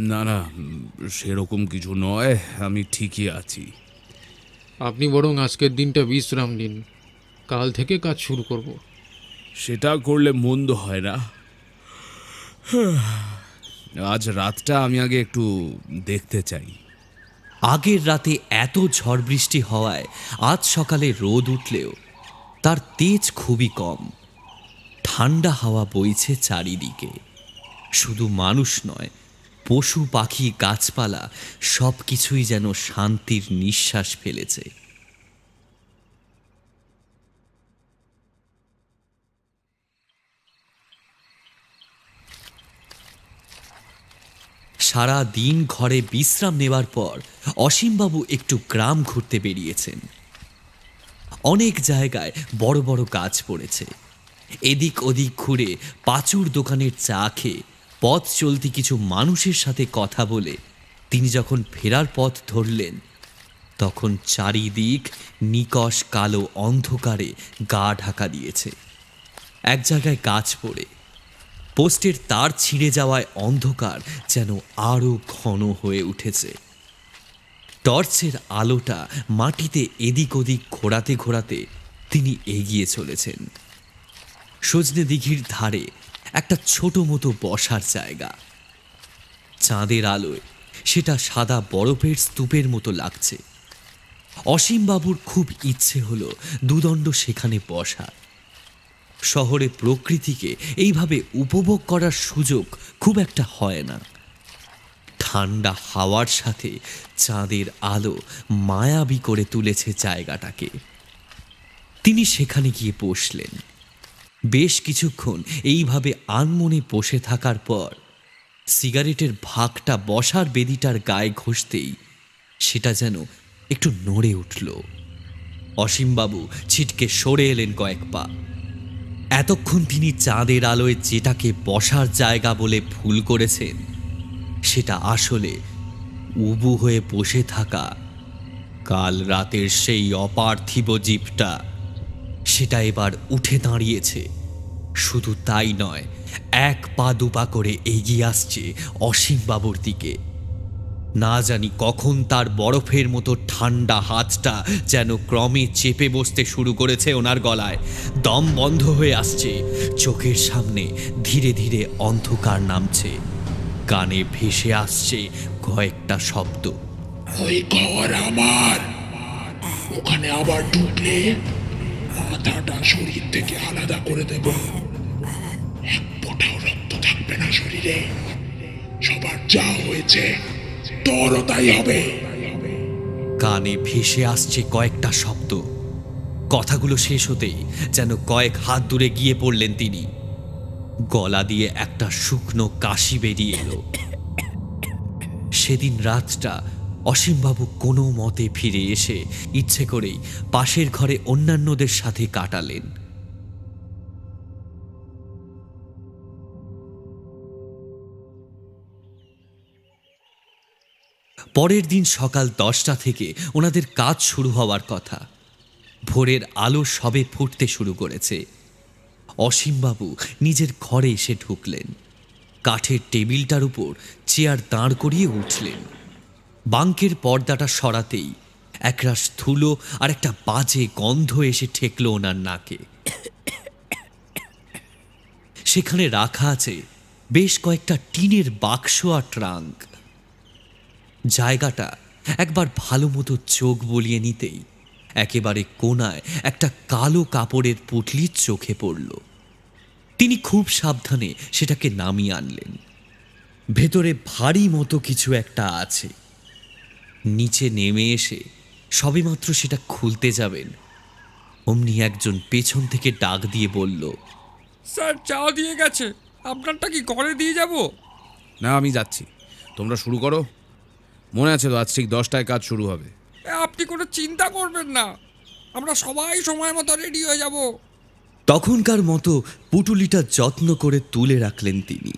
না না, সেরকম কিছু নয়, আমি ঠিকই আছি।
আপনি বরং আজকের দিনটা বিশ্রাম নিন, কাল থেকে কাজ শুরু করব।
সেটা করলে মন্দ হয় না। আজ রাতটা আমি আগে একটু দেখতে চাই।
আগের রাতে এত ঝড় বৃষ্টি হওয়ায় আজ সকালে রোদ উঠলেও তার তেজ খুবই কম। ঠান্ডা হাওয়া বইছে চারিদিকে। শুধু মানুষ নয়, পশু পাখি গাছপালা সব কিছুই যেন শান্তির নিঃশ্বাস ফেলেছে। সারা দিন ঘরে বিশ্রাম নেওয়ার পর অসীমবাবু একটু গ্রাম ঘুরতে বেরিয়েছেন। অনেক জায়গায় বড় বড় গাছ পড়েছে। এদিক ওদিক ঘুরে পাঁচুর দোকানের চা খেয়ে পথ চলতি কিছু মানুষের সাথে কথা বলে তিনি যখন ফেরার পথ ধরলেন, তখন চারিদিক নিকষ কালো অন্ধকারে গা ঢাকা দিয়েছে। এক জায়গায় গাছ পড়ে পোস্টের তার ছিঁড়ে যাওয়ায় অন্ধকার যেন আরো ঘন হয়ে উঠেছে। টর্চের আলোটা মাটিতে এদিক ওদিক ঘোরাতে ঘোরাতে তিনি এগিয়ে চলেছেন। সজনে দিঘির ধারে একটা ছোট মতো বসার জায়গা। চাঁদের আলোয় সেটা সাদা বরফের স্তূপের মতো লাগছে। অসীমবাবুর খুব ইচ্ছে হলো দুদণ্ড সেখানে বসার। শহরে প্রকৃতিকে এইভাবে উপভোগ করার সুযোগ খুব একটা হয় না। ঠান্ডা হাওয়ার সাথে চাঁদের আলো মায়াবী করে তুলেছে জায়গাটাকে। তিনি সেখানে গিয়ে বসলেন। বেশ কিছুক্ষণ এইভাবে আনমনে বসে থাকার পর সিগারেটের ভাগটা বসার বেদিটার গায়ে ঘষতেই সেটা যেন একটু নড়ে উঠল। অসীমবাবু ছিটকে সরে এলেন কয়েক পা। এতক্ষণ তিনি চাঁদের আলোয় যেটাকে বসার জায়গা বলে ভুল করেছেন, সেটা আসলে উবু হয়ে বসে থাকা কাল রাতের সেই অপার্থিব জীবটা। সেটা এবার উঠে দাঁড়িয়েছে। শুধু তাই নয়, এক পা দুপা করে এগিয়ে আসছে অসীমবাবুর দিকে। না জানি কখন তার বরফের মতো ঠান্ডা হাতটা যেন ক্রমে চেপে বসতে শুরু করেছে ওনার গলায়। দম বন্ধ হয়ে আসছে। চোখের সামনে ধীরে ধীরে অন্ধকার নামছে। কানে ভেসে আসছে কয়েকটা শব্দ।
ওই ঘর আমার। ওখানে আবার ঢুকলে মাথাটা শরীর থেকে আলাদা করে দেব। এক ফোঁটাও রক্ত থাকবে না শরীরে। সবার যা হয়েছে তোরও তাই হবে।
কানে ভেসে আসছে কয়েকটা শব্দ। কথাগুলো শেষ হতেই যেন কয়েক হাত দূরে গিয়ে পড়লেন তিনি। গলা দিয়ে একটা শুকনো কাশি বেরিয়ে এলো। সেদিন রাতটা অসীমবাবু কোনো মতে ফিরে এসে ইচ্ছে করেই পাশের ঘরে অন্যান্যদের সাথে কাটালেন। পরের দিন সকাল 10টা থেকে ওনাদের কাজ শুরু হওয়ার কথা। ভোরের আলো সবে ফুটতে শুরু করেছে। অসীমবাবু নিজের ঘরে এসে ঢুকলেন। কাঠের টেবিলটার উপর চেয়ার দাঁড় করিয়ে উঠলেন। বাঙ্কের পর্দাটা সরাতেই একরাশ ধুলো আর একটা বাজে গন্ধ এসে ঠেকল ওনার নাকে। সেখানে রাখা আছে বেশ কয়েকটা টিনের বাক্স আর ট্রাঙ্ক। জায়গাটা একবার ভালো মতো চোখ বলিয়ে নিতেই একেবারে কোনায় একটা কালো কাপড়ের পুঁটলি চোখে পড়ল। তিনি খুব সাবধানে সেটাকে নামিয়ে আনলেন। ভেতরে ভারী মতো কিছু একটা আছে। নিচে নেমে এসে সবেমাত্র সেটা খুলতে যাবেন, অমনি একজন পেছন থেকে ডাক দিয়ে বলল,
স্যার চা দিয়ে গেছে, আপনারটা কি ঘরে দিয়ে যাব?
না, আমি যাচ্ছি, তোমরা শুরু করো। মনে আছে তো আজ ঠিক 10টায় কাজ শুরু হবে।
আপনি কোনো চিন্তা করবেন না, আমরা সবাই সময় মতো রেডি হয়ে যাব।
তখনকার মতো পুটুলিটা যত্ন করে তুলে রাখলেন তিনি।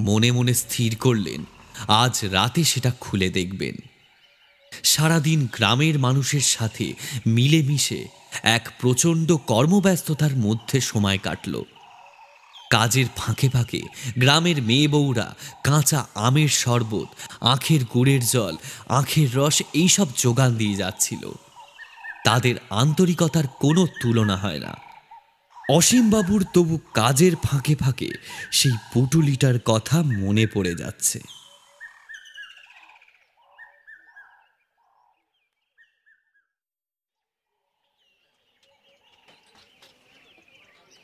মনে মনে স্থির করলেন আজ রাতে সেটা খুলে দেখবেন। সারাদিন গ্রামের মানুষের সাথে মিলেমিশে এক প্রচণ্ড কর্মব্যস্ততার মধ্যে সময় কাটল। কাজের ফাঁকে ফাঁকে গ্রামের মেয়ে বউরা কাঁচা আমের শরবত, আখের গুড়ের জল, আখের রস এইসব যোগান দিয়ে যাচ্ছিল। তাদের আন্তরিকতার কোনো তুলনা হয় না। অসীমবাবুর তবু কাজের ফাঁকে ফাঁকে সেই পুটুলিটার কথা মনে পড়ে যাচ্ছে।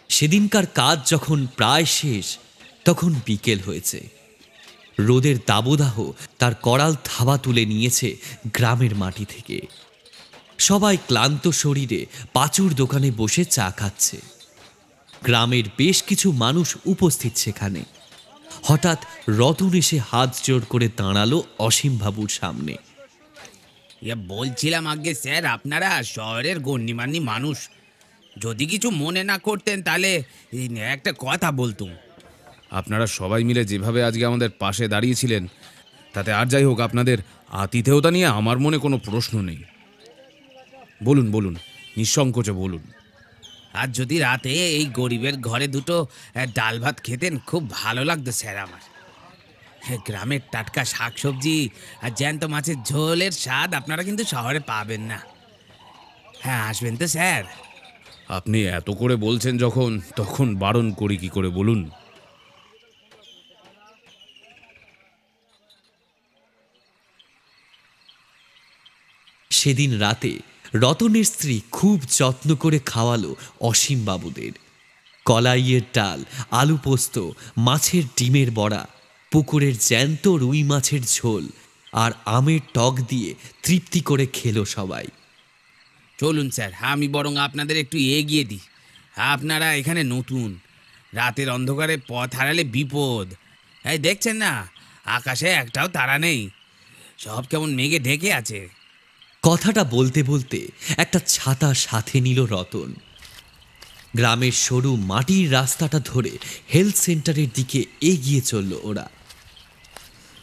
সেদিনকার কাজ যখন প্রায় শেষ, তখন বিকেল হয়েছে। রোদের দাবদাহ তার করাল থাবা তুলে নিয়েছে গ্রামের মাটি থেকে। সবাই ক্লান্ত শরীরে পাঁচুর দোকানে বসে চা খাচ্ছে। গ্রামের বেশ কিছু মানুষ উপস্থিত সেখানে। হঠাৎ রতন এসে হাত জোড় করে দাঁড়ালো অসীমবাবুর সামনে।
বলছিলাম আগে স্যার, আপনারা শহরের গণ্যমান্য মানুষ, যদি কিছু মনে না করতেন তাহলে একটা কথা বলতুম।
আপনারা সবাই মিলে যেভাবে আজকে আমাদের পাশে দাঁড়িয়েছিলেন, তাতে আর যাই হোক আপনাদের আতিথেয়তা নিয়ে আমার মনে কোনো প্রশ্ন নেই। বলুন বলুন, নিঃসংকোচে বলুন।
আর যদি রাতে এই গরিবের ঘরে দুটো ডাল ভাত খেতেন, খুব ভালো লাগতো স্যার আমার। গ্রামের টাটকা শাকসবজি আর জ্যান্ত মাছের ঝোলের স্বাদ আপনারা কিন্তু শহরে পাবেন না। হ্যাঁ, আসবেন তো স্যার?
আপনি এত করে বলছেন যখন, তখন বারণ করি কি করে বলুন?
সেদিন রাতে রতনের স্ত্রী খুব যত্ন করে খাওয়ালো অসীমবাবুদের। কলাইয়ের ডাল, আলু পোস্ত, মাছের ডিমের বড়া, পুকুরের জ্যান্ত রুই মাছের ঝোল আর আমের টক দিয়ে তৃপ্তি করে খেলো সবাই।
চলুন স্যার, আমি বরং আপনাদের একটু এগিয়ে দিই। আপনারা এখানে নতুন, রাতের অন্ধকারে পথ হারালে বিপদ। এই দেখছেন না, আকাশে একটাও তারা নেই, সব কেমন মেঘে ঢেকে আছে।
কথাটা বলতে বলতে একটা ছাতা সাথে নিল রতন। গ্রামের সরু মাটির রাস্তাটা ধরে হেলথ সেন্টারের দিকে এগিয়ে চলল ওরা।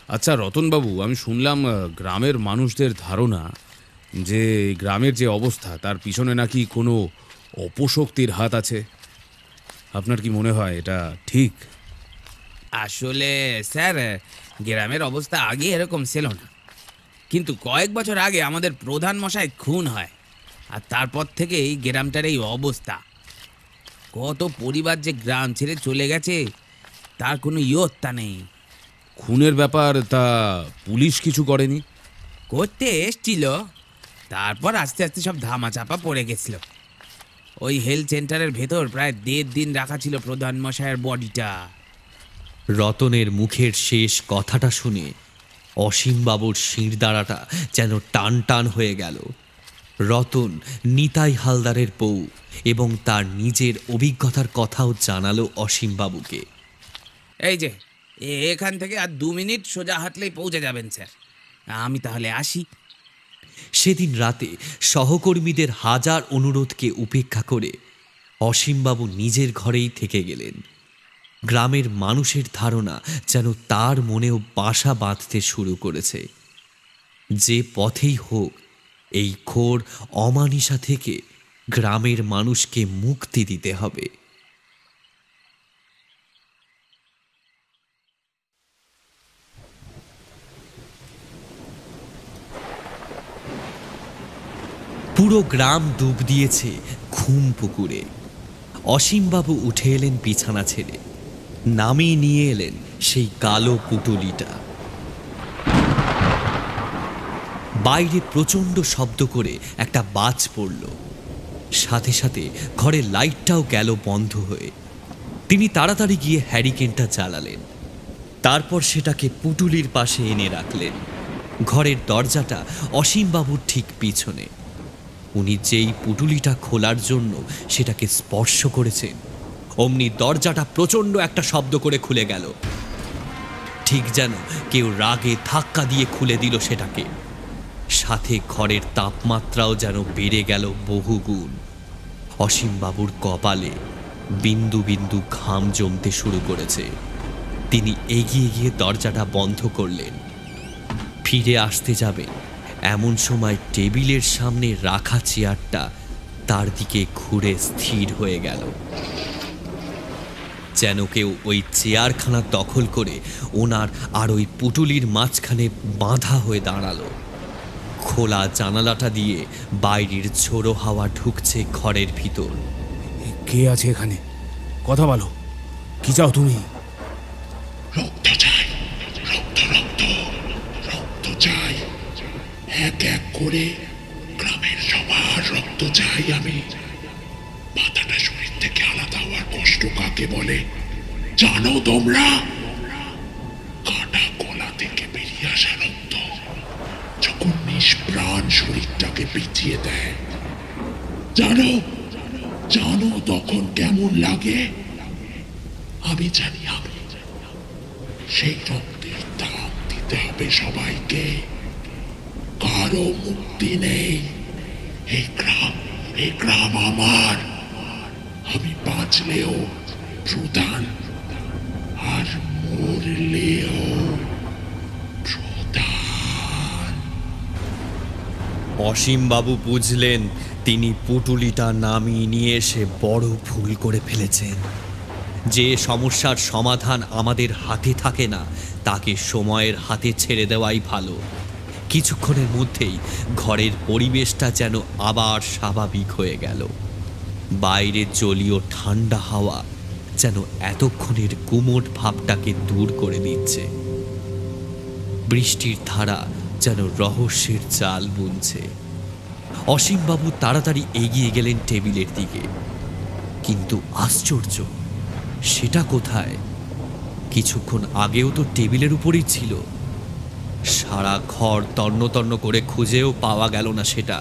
আচ্ছা রতনবাবু, আমি শুনলাম গ্রামের মানুষদের ধারণা যে গ্রামের যে অবস্থা তার পিছনে নাকি কোনো অপশক্তির হাত আছে। আপনার কি মনে হয় এটা ঠিক?
আসলে স্যার, গ্রামের অবস্থা আগে এরকম ছিল না, কিন্তু কয়েক বছর আগে আমাদের প্রধান মশাই খুন হয়, আর তারপর থেকে এই গ্রামটার এই অবস্থা। কত পরিবার যে গ্রাম ছেড়ে চলে গেছে তার কোনো ইয়ত্তা নেই।
খুনের ব্যাপার তা পুলিশ কিছু করেনি?
করতে এসছিল, তারপর আস্তে আস্তে সব ধামাচাপা পড়ে গেছিল। ওই হেলথ সেন্টারের ভেতর প্রায় 1.5 দিন রাখা ছিল প্রধান মশাইয়ের বডিটা।
রতনের মুখের শেষ কথাটা শুনে অসীমবাবুর শিরদাঁড়াটা যেন টান টান হয়ে গেল। রতন নিতাই হালদারের বউ এবং তার নিজের অভিজ্ঞতার কথাও জানালো অসীমবাবুকে।
এই যে এখান থেকে আর 2 মিনিট সোজা হাঁটলেই পৌঁছে যাবেন স্যার। আমি তাহলে আসি।
সেদিন রাতে সহকর্মীদের হাজার অনুরোধকে উপেক্ষা করে অসীমবাবু নিজের ঘরেই থেকে গেলেন। গ্রামের মানুষের ধারণা যেন তার মনেও বাসা বাঁধতে শুরু করেছে। যে পথেই হোক এই ঘোর অমানিসা থেকে গ্রামের মানুষকে মুক্তি দিতে হবে। পুরো গ্রাম ডুব দিয়েছে ঘুম পুকুরে। অসীমবাবু উঠে এলেন বিছানা ছেড়ে, নামিয়ে নিয়ে এলেন সেই কালো পুটুলিটা। বাইরে প্রচণ্ড শব্দ করে একটা বাজ পড়ল, সাথে সাথে ঘরের লাইটটাও গেল বন্ধ হয়ে। তিনি তাড়াতাড়ি গিয়ে হ্যারিকেনটা জ্বালালেন, তারপর সেটাকে পুটুলির পাশে এনে রাখলেন। ঘরের দরজাটা অসীমবাবুর ঠিক পিছনে। উনি যেই পুটুলিটা খোলার জন্য সেটাকে স্পর্শ করেছেন, অমনি দরজাটা প্রচণ্ড একটা শব্দ করে খুলে গেল, ঠিক যেন কেউ রাগে ধাক্কা দিয়ে খুলে দিল সেটাকে। সাথে ঘরের তাপমাত্রাও যেন বেড়ে গেল বহুগুণ। অসীমবাবুর কপালে বিন্দু বিন্দু ঘাম জমতে শুরু করেছে। তিনি এগিয়ে গিয়ে দরজাটা বন্ধ করলেন। ফিরে আসতে যাবেন এমন সময় টেবিলের সামনে রাখা চেয়ারটা তার দিকে ঘুরে স্থির হয়ে গেল, যেন কেউ ওই চেয়ারখানা দখল করে ওনার আর ওই পুটুলির মাঝখানে বাঁধা হয়ে দাঁড়ালো। খোলা জানালাটা দিয়ে বাইরের ঝোড়ো হাওয়া ঢুকছে ঘরের ভিতর।
কে আছে এখানে? কথা বলো, কি চাও তুমি?
রক্ত চাই, রক্ত রক্ত রক্ত চাই, এক এক করে গ্রামের সবার রক্ত চাই আমি। মাথাটা শরীর থেকে আলাদা হওয়ার কষ্ট কাকে বলে জানো তোমরা? কাটা গলা থেকে বেরিয়ে আসা রক্ত যখন নিষ্প্রাণ শরীরটাকে পিছিয়ে দেয়, জানো জানো তখন কেমন লাগে? আমি জানি, আমি সেই রক্তের দাম দিতে হবে সবাইকে। কারো মুক্তি নেই। এই গ্রাম আমার। আমি বাঁচলেও প্রধান, আর মরলেও প্রধান।
অসীমবাবু বুঝলেন তিনি পুটুলিটা নামিয়ে নিয়ে এসে বড় ভুল করে ফেলেছেন। যে সমস্যার সমাধান আমাদের হাতে থাকে না তাকে সময়ের হাতে ছেড়ে দেওয়াই ভালো। কিছুক্ষণের মধ্যেই ঘরের পরিবেশটা যেন আবার স্বাভাবিক হয়ে গেল। বাইরে জলীয় ঠান্ডা হাওয়া যেন এতক্ষণের গুমোট ভাবটাকে দূর করে দিচ্ছে। বৃষ্টির ধারা যেন রহস্যের জাল বুনছে। অসীমবাবু তাড়াতাড়ি এগিয়ে গেলেন টেবিলের দিকে, কিন্তু আশ্চর্য, সেটা কোথায়? কিছুক্ষণ আগেও তো টেবিলের উপরেই ছিল। সারা ঘর তন্ন তন্ন করে খুঁজেও পাওয়া গেল না সেটা।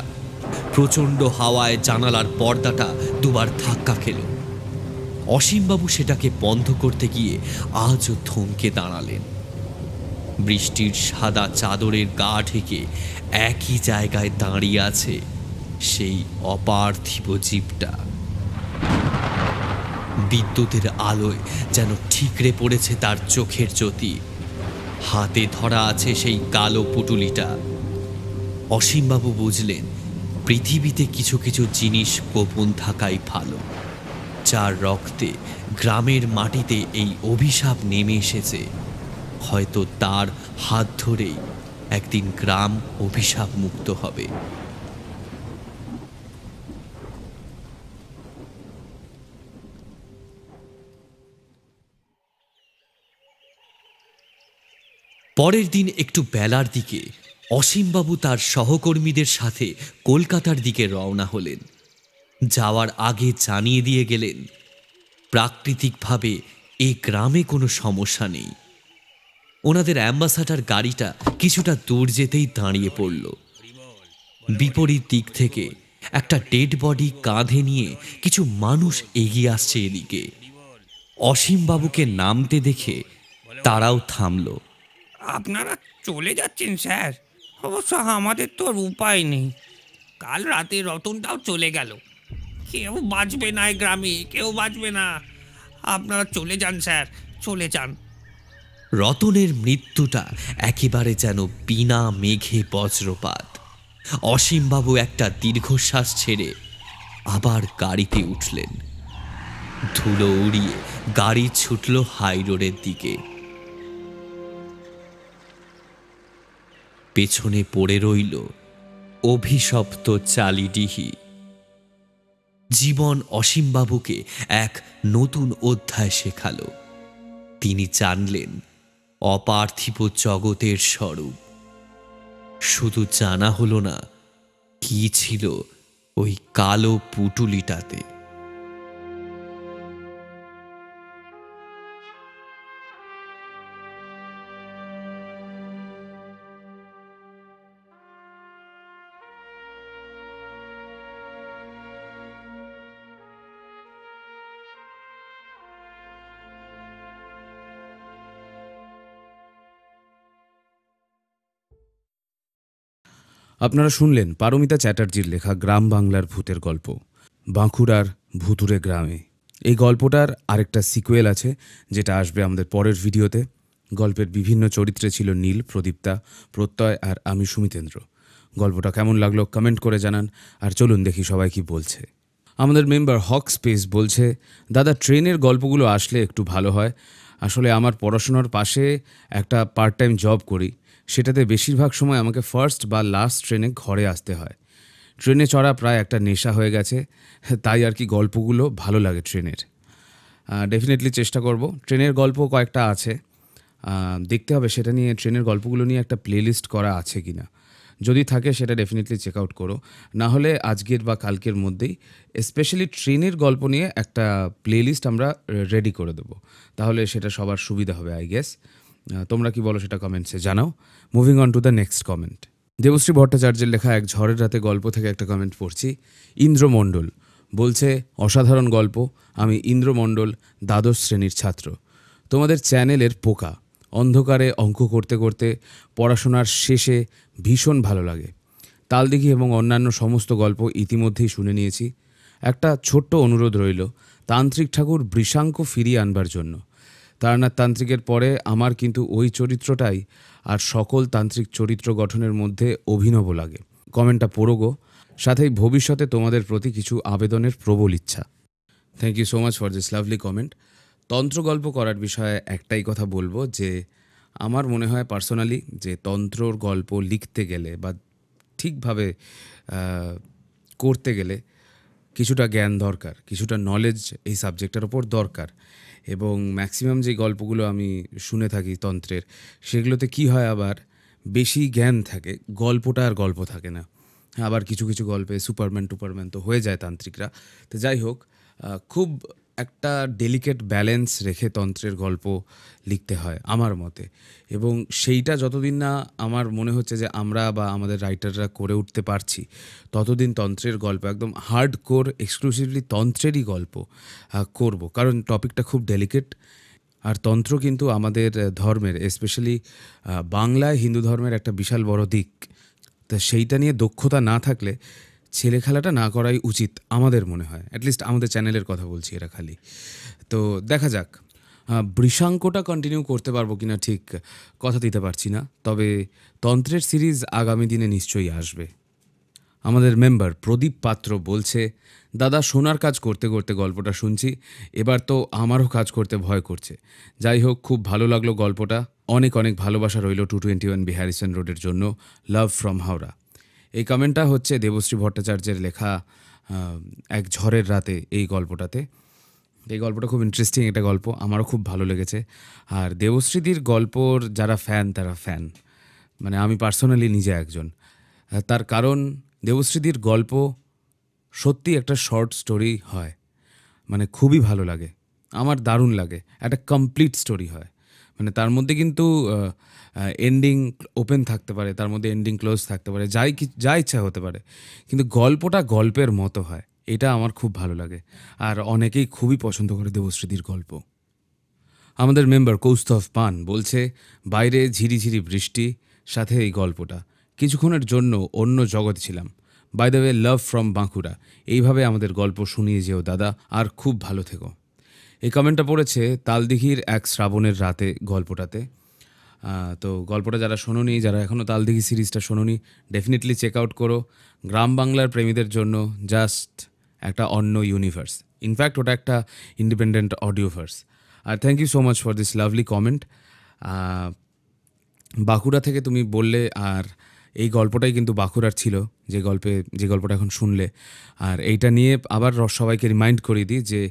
প্রচণ্ড হাওয়ায় জানালার পর্দাটা দুবার ধাক্কা খেল। অসীমবাবু সেটাকে বন্ধ করতে গিয়ে আজও থমকে দাঁড়ালেন। বৃষ্টির সাদা চাদরের গা ঢেকে একই জায়গায় দাঁড়িয়ে আছে সেই অপার্থিব জীবটা। বিদ্যুতের আলোয় যেন ঠিকরে পড়েছে তার চোখের জ্যোতি। হাতে ধরা আছে সেই কালো পুটুলিটা। অসীমবাবু বুঝলেন পৃথিবীতে কিছু কিছু জিনিস গোপন থাকাই ভালো। যার রক্তে গ্রামের মাটিতে এই অভিশাপ নেমে এসেছে, হয়তো তার হাত ধরেই একদিন গ্রাম অভিশাপ মুক্ত হবে। পরের দিন একটু বেলার দিকে অসীমবাবু তার সহকর্মীদের সাথে কলকাতার দিকে রওনা হলেন। যাওয়ার আগে জানিয়ে দিয়ে গেলেন প্রাকৃতিকভাবে এই গ্রামে কোনো সমস্যা নেই। ওনাদের অ্যাম্বাসাডার গাড়িটা কিছুটা দূর যেতেই দাঁড়িয়ে পড়ল। বিপরীত দিক থেকে একটা ডেড বডি কাঁধে নিয়ে কিছু মানুষ এগিয়ে আসছে এদিকে। অসীমবাবুকে নামতে দেখে তারাও থামল।
আপনারা চলে যাচ্ছেন স্যার? অবশ্য আমাদের তো আর উপায় নেই। কাল রাতে রতনটাও চলে গেল। কেউ বাঁচবে না এই গ্রামে, কেউ বাঁচবে না। আপনারা চলে যান স্যার, চলে যান।
রতনের মৃত্যুটা একেবারে যেন বিনা মেঘে বজ্রপাত। অসীমবাবু একটা দীর্ঘশ্বাস ছেড়ে আবার গাড়িতে উঠলেন। ধুলো উড়িয়ে গাড়ি ছুটল হাই রোডের দিকে। পেছনে পড়ে রইল অভিশপ্ত চালিডিহি। জীবন অসীমবাবুকে এক নতুন অধ্যায় শেখালো। তিনি জানলেন অপার্থিব জগতের স্বরূপ। শুধু জানা হলো না কি ছিল ওই কালো পুটুলিটাতে।
আপনারা শুনলেন পারমিতা চ্যাটার্জির লেখা গ্রাম বাংলার ভূতের গল্প, বাঁকুড়ার ভুতুরে গ্রামে। এই গল্পটার আরেকটা সিকুয়েল আছে, যেটা আসবে আমাদের পরের ভিডিওতে। গল্পের বিভিন্ন চরিত্রে ছিল নীল, প্রদীপ্তা, প্রত্যয় আর আমি সুমিতেন্দ্র। গল্পটা কেমন লাগলো কমেন্ট করে জানান। আর চলুন দেখি সবাই কি বলছে। আমাদের মেম্বার হক স্পেস বলছে, দাদা ট্রেনের গল্পগুলো আসলে একটু ভালো হয়। আসলে আমার পড়াশোনার পাশে একটা পার্ট টাইম জব করি, সেটাতে বেশিরভাগ সময় আমাকে ফার্স্ট বা লাস্ট ট্রেনে ঘরে আসতে হয়। ট্রেনে চড়া প্রায় একটা নেশা হয়ে গেছে, তাই আর কি গল্পগুলো ভালো লাগে ট্রেনের। ডেফিনেটলি চেষ্টা করব। ট্রেনের গল্প কয়েকটা আছে, দেখতে হবে সেটা নিয়ে, ট্রেনের গল্পগুলো নিয়ে একটা প্লেলিস্ট করা আছে কি না। যদি থাকে সেটা ডেফিনেটলি চেক আউট করো। না হলে আজকের বা কালকের মধ্যেই স্পেশালি ট্রেনের গল্প নিয়ে একটা প্লেলিস্ট আমরা রেডি করে দেবো। তাহলে সেটা সবার সুবিধা হবে আই গেস। তোমরা কি বলো সেটা কমেন্টসে জানাও। Moving on to the next comment. Debashree ভট্টাচার্যের লেখা এক ঝড়ের রাতে গল্প থেকে একটা কমেন্ট পড়ছি। ইন্দ্রমণ্ডল বলছে, অসাধারণ গল্প। আমি ইন্দ্রমণ্ডল, দ্বাদশ শ্রেণীর ছাত্র। তোমাদের চ্যানেলের পোকা। অন্ধকারে অঙ্ক করতে করতে পড়াশোনার শেষে ভীষণ ভালো লাগে। তালদিঘি এবং অন্যান্য সমস্ত গল্প ইতিমধ্যেই শুনে নিয়েছি। একটা ছোট্ট অনুরোধ রইল, তান্ত্রিক ঠাকুর বৃষাঙ্ক ফিরিয়ে আনবার জন্য। তারানাথ তান্ত্রিকের পরে আমার কিন্তু ওই চরিত্রটাই আর সকল তান্ত্রিক চরিত্র গঠনের মধ্যে অভিনব লাগে। কমেন্টটা পড়ো গো। সাথেই ভবিষ্যতে তোমাদের প্রতি কিছু আবেদনের প্রবল ইচ্ছা। Thank you so much for this lovely comment. তন্ত্র গল্প করার বিষয়ে একটাই কথা বলবো যে আমার মনে হয় পার্সোনালি যে তন্ত্রর গল্প লিখতে গেলে বা ঠিকভাবে করতে গেলে কিছুটা জ্ঞান দরকার, কিছুটা নলেজ এই সাবজেক্টের ওপর দরকার। এবং ম্যাক্সিমাম যে গল্পগুলো আমি শুনে থাকি তন্ত্রের, সেগুলোতে কি হয়, আবার বেশি জ্ঞান থাকে, গল্পটা আর গল্প থাকে না। আবার কিছু কিছু গল্পে সুপারম্যান তো হয়ে যায় তান্ত্রিকরা। তো যাই হোক, খুব একটা ডেলিকেট ব্যালেন্স রেখে তন্ত্রের গল্প লিখতে হয় আমার মতে। এবং সেইটা যতদিন না আমার মনে হচ্ছে যে আমরা বা আমাদের রাইটাররা করে উঠতে পারছি, ততদিন তন্ত্রের গল্প একদম হার্ড কোর এক্সক্লুসিভলি তন্ত্রেরই গল্প করব, কারণ টপিকটা খুব ডেলিকেট। আর তন্ত্র কিন্তু আমাদের ধর্মের, স্পেশালি বাংলায় হিন্দু ধর্মের একটা বিশাল বড় দিক। তা সেইটা নিয়ে দক্ষতা না থাকলে ছেলে খেলাটা না করাই উচিত আমাদের মনে হয়। অ্যাটলিস্ট আমাদের চ্যানেলের কথা বলছি এরা খালি। তো দেখা যাক, বৃষাঙ্কটা কন্টিনিউ করতে পারবো কিনা ঠিক কথা দিতে পারছি না, তবে তন্ত্রের সিরিজ আগামী দিনে নিশ্চয়ই আসবে। আমাদের মেম্বার প্রদীপ পাত্র বলছে, দাদা শোনার কাজ করতে করতে গল্পটা শুনছি, এবার তো আমারও কাজ করতে ভয় করছে। যাই হোক, খুব ভালো লাগলো গল্পটা। অনেক অনেক ভালোবাসা রইল 221B হ্যারিসন রোডের জন্য। Love from Howrah. এই কমেন্টটা হচ্ছে দেবশ্রী ভট্টাচার্যের লেখা এক ঝড়ের রাতে এই গল্পটাতে। এই গল্পটা খুব ইন্টারেস্টিং একটা গল্প, আমারও খুব ভালো লেগেছে। আর দেবশ্রীদির গল্পর যারা ফ্যান তারা ফ্যান। মানে আমি পার্সোনালি নিজে একজন। তার কারণ দেবশ্রীদির গল্প সত্যি একটা শর্ট স্টোরি হয়, মানে খুবই ভালো লাগে, আমার দারুণ লাগে, একটা কমপ্লিট স্টোরি হয়। মানে তার মধ্যে কিন্তু এন্ডিং ওপেন থাকতে পারে, তার মধ্যে এন্ডিং ক্লোজ থাকতে পারে, যা ইচ্ছা হতে পারে, কিন্তু গল্পটা গল্পের মতো হয়। এটা আমার খুব ভালো লাগে, আর অনেকেই খুবই পছন্দ করে দেবশ্রীদির গল্প। আমাদের মেম্বার কৌস্তভ পান বলছে, বাইরে ঝিরিঝিরি বৃষ্টি, সাথে এই গল্পটা, কিছুক্ষণের জন্য অন্য জগতে ছিলাম। By the way, love from Bankura. এইভাবে আমাদের গল্প শুনিয়ে যেও দাদা, আর খুব ভালো থেকো। এই কমেন্টটা পড়েছে তালদিঘির এক শ্রাবণের রাতে গল্পটাতে। তো গল্পটা যারা শোনোনি, যারা এখনও তালদিঘি সিরিজটা শোনোনি, ডেফিনেটলি চেক আউট করো। গ্রাম বাংলার প্রেমীদের জন্য জাস্ট একটা অন্য ইউনিভার্স, ইনফ্যাক্ট ওটা একটা ইন্ডিপেন্ডেন্ট অডিওভার্স। আর thank you so much for this lovely comment. Bankura থেকে তুমি বললে, আর এই গল্পটাই কিন্তু বাঁকুড়ার ছিল যে গল্পটা এখন শুনলে। আর এইটা নিয়ে আবার সবাইকে রিমাইন্ড করিয়ে দিই যে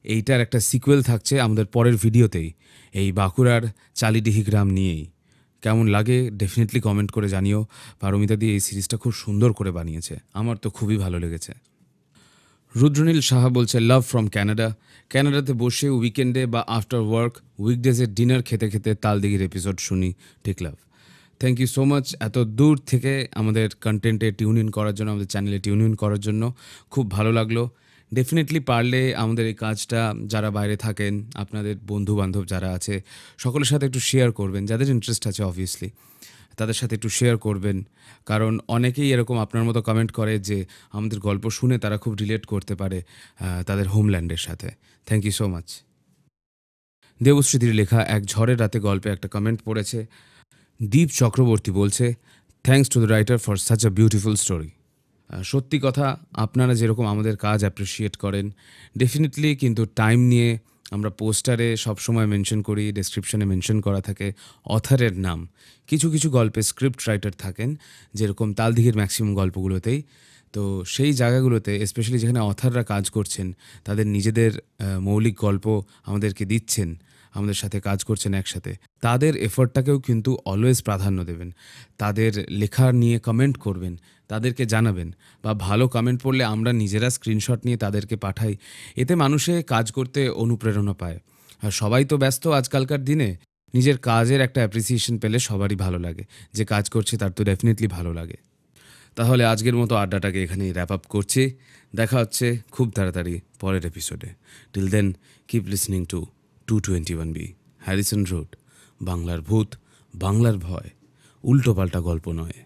এইটার একটা সিকুয়েল থাকছে আমাদের পরের ভিডিওতেই, এই বাঁকুড়ার চালিডিহি গ্রাম নিয়েই। কেমন লাগে ডেফিনেটলি কমেন্ট করে জানিও। পারমিতা দিয়ে এই সিরিজটা খুব সুন্দর করে বানিয়েছে, আমার তো খুবই ভালো লেগেছে। রুদ্রনীল সাহা বলছে, লাভ ফ্রম ক্যানাডা। ক্যানাডাতে বসে উইকেন্ডে বা আফটার ওয়ার্ক উইকডেজের ডিনার খেতে খেতে তালদিঘির এপিসোড শুনি, ঠিক লাভ। থ্যাংক ইউ সো মাচ এত দূর থেকে আমাদের কন্টেন্টে টিউন ইন করার জন্য, আমাদের চ্যানেলে টিউন ইন করার জন্য, খুব ভালো লাগলো। ডেফিনেটলি পারলে আমাদের এই কাজটা যারা বাইরে থাকেন, আপনাদের বন্ধু বান্ধব যারা আছে, সকলের সাথে একটু শেয়ার করবেন, যাদের ইন্টারেস্ট আছে অবভিয়াসলি তাদের সাথে একটু শেয়ার করবেন। কারণ অনেকেই এরকম আপনার মতো কমেন্ট করে যে আমাদের গল্প শুনে তারা খুব রিলেট করতে পারে তাদের হোমল্যান্ডের সাথে। Thank you so much. দেবশ্রীদির লেখা এক ঝড়ের রাতে গল্পে একটা কমেন্ট পড়েছে। দীপ চক্রবর্তী বলছে, thanks to the writer for such a beautiful story. সত্যি কথা, আপনারা যেরকম আমাদের কাজ অ্যাপ্রিসিয়েট করেন, ডেফিনেটলি কিন্তু টাইম নিয়ে আমরা পোস্টারে সবসময় মেনশন করি, ডেসক্রিপশনে মেনশন করা থাকে অথারের নাম। কিছু কিছু গল্পে স্ক্রিপ্ট রাইটার থাকেন, যেরকম তালদিঘির ম্যাক্সিমাম গল্পগুলোতেই। তো সেই জায়গাগুলোতে স্পেশালি যেখানে অথাররা কাজ করছেন, তাদের নিজেদের মৌলিক গল্প আমাদেরকে দিচ্ছেন, আমাদের সাথে কাজ করছেন একসাথে, তাদের এফর্টটাকেও কিন্তু অলওয়েজ প্রাধান্য দেবেন। তাদের লেখা নিয়ে কমেন্ট করবেন, তাদেরকে জানাবেন, বা ভালো কমেন্ট পড়লে আমরা নিজেরা স্ক্রিনশট নিয়ে তাদেরকে পাঠাই। এতে মানুষে কাজ করতে অনুপ্রেরণা পায়। আর সবাই তো ব্যস্ত আজকালকার দিনে, নিজের কাজের একটা অ্যাপ্রিসিয়েশন পেলে সবারই ভালো লাগে, যে কাজ করছে তার তো ডেফিনেটলি ভালো লাগে। তাহলে আজকের মতো আড্ডাটাকে এখানেই র্যাপ আপ করছি। দেখা হচ্ছে খুব তাড়াতাড়ি পরের এপিসোডে। Till then keep listening to 221B Harrison road, বাংলার ভূত, বাংলার ভয়, উল্টোপাল্টা গল্প নয়।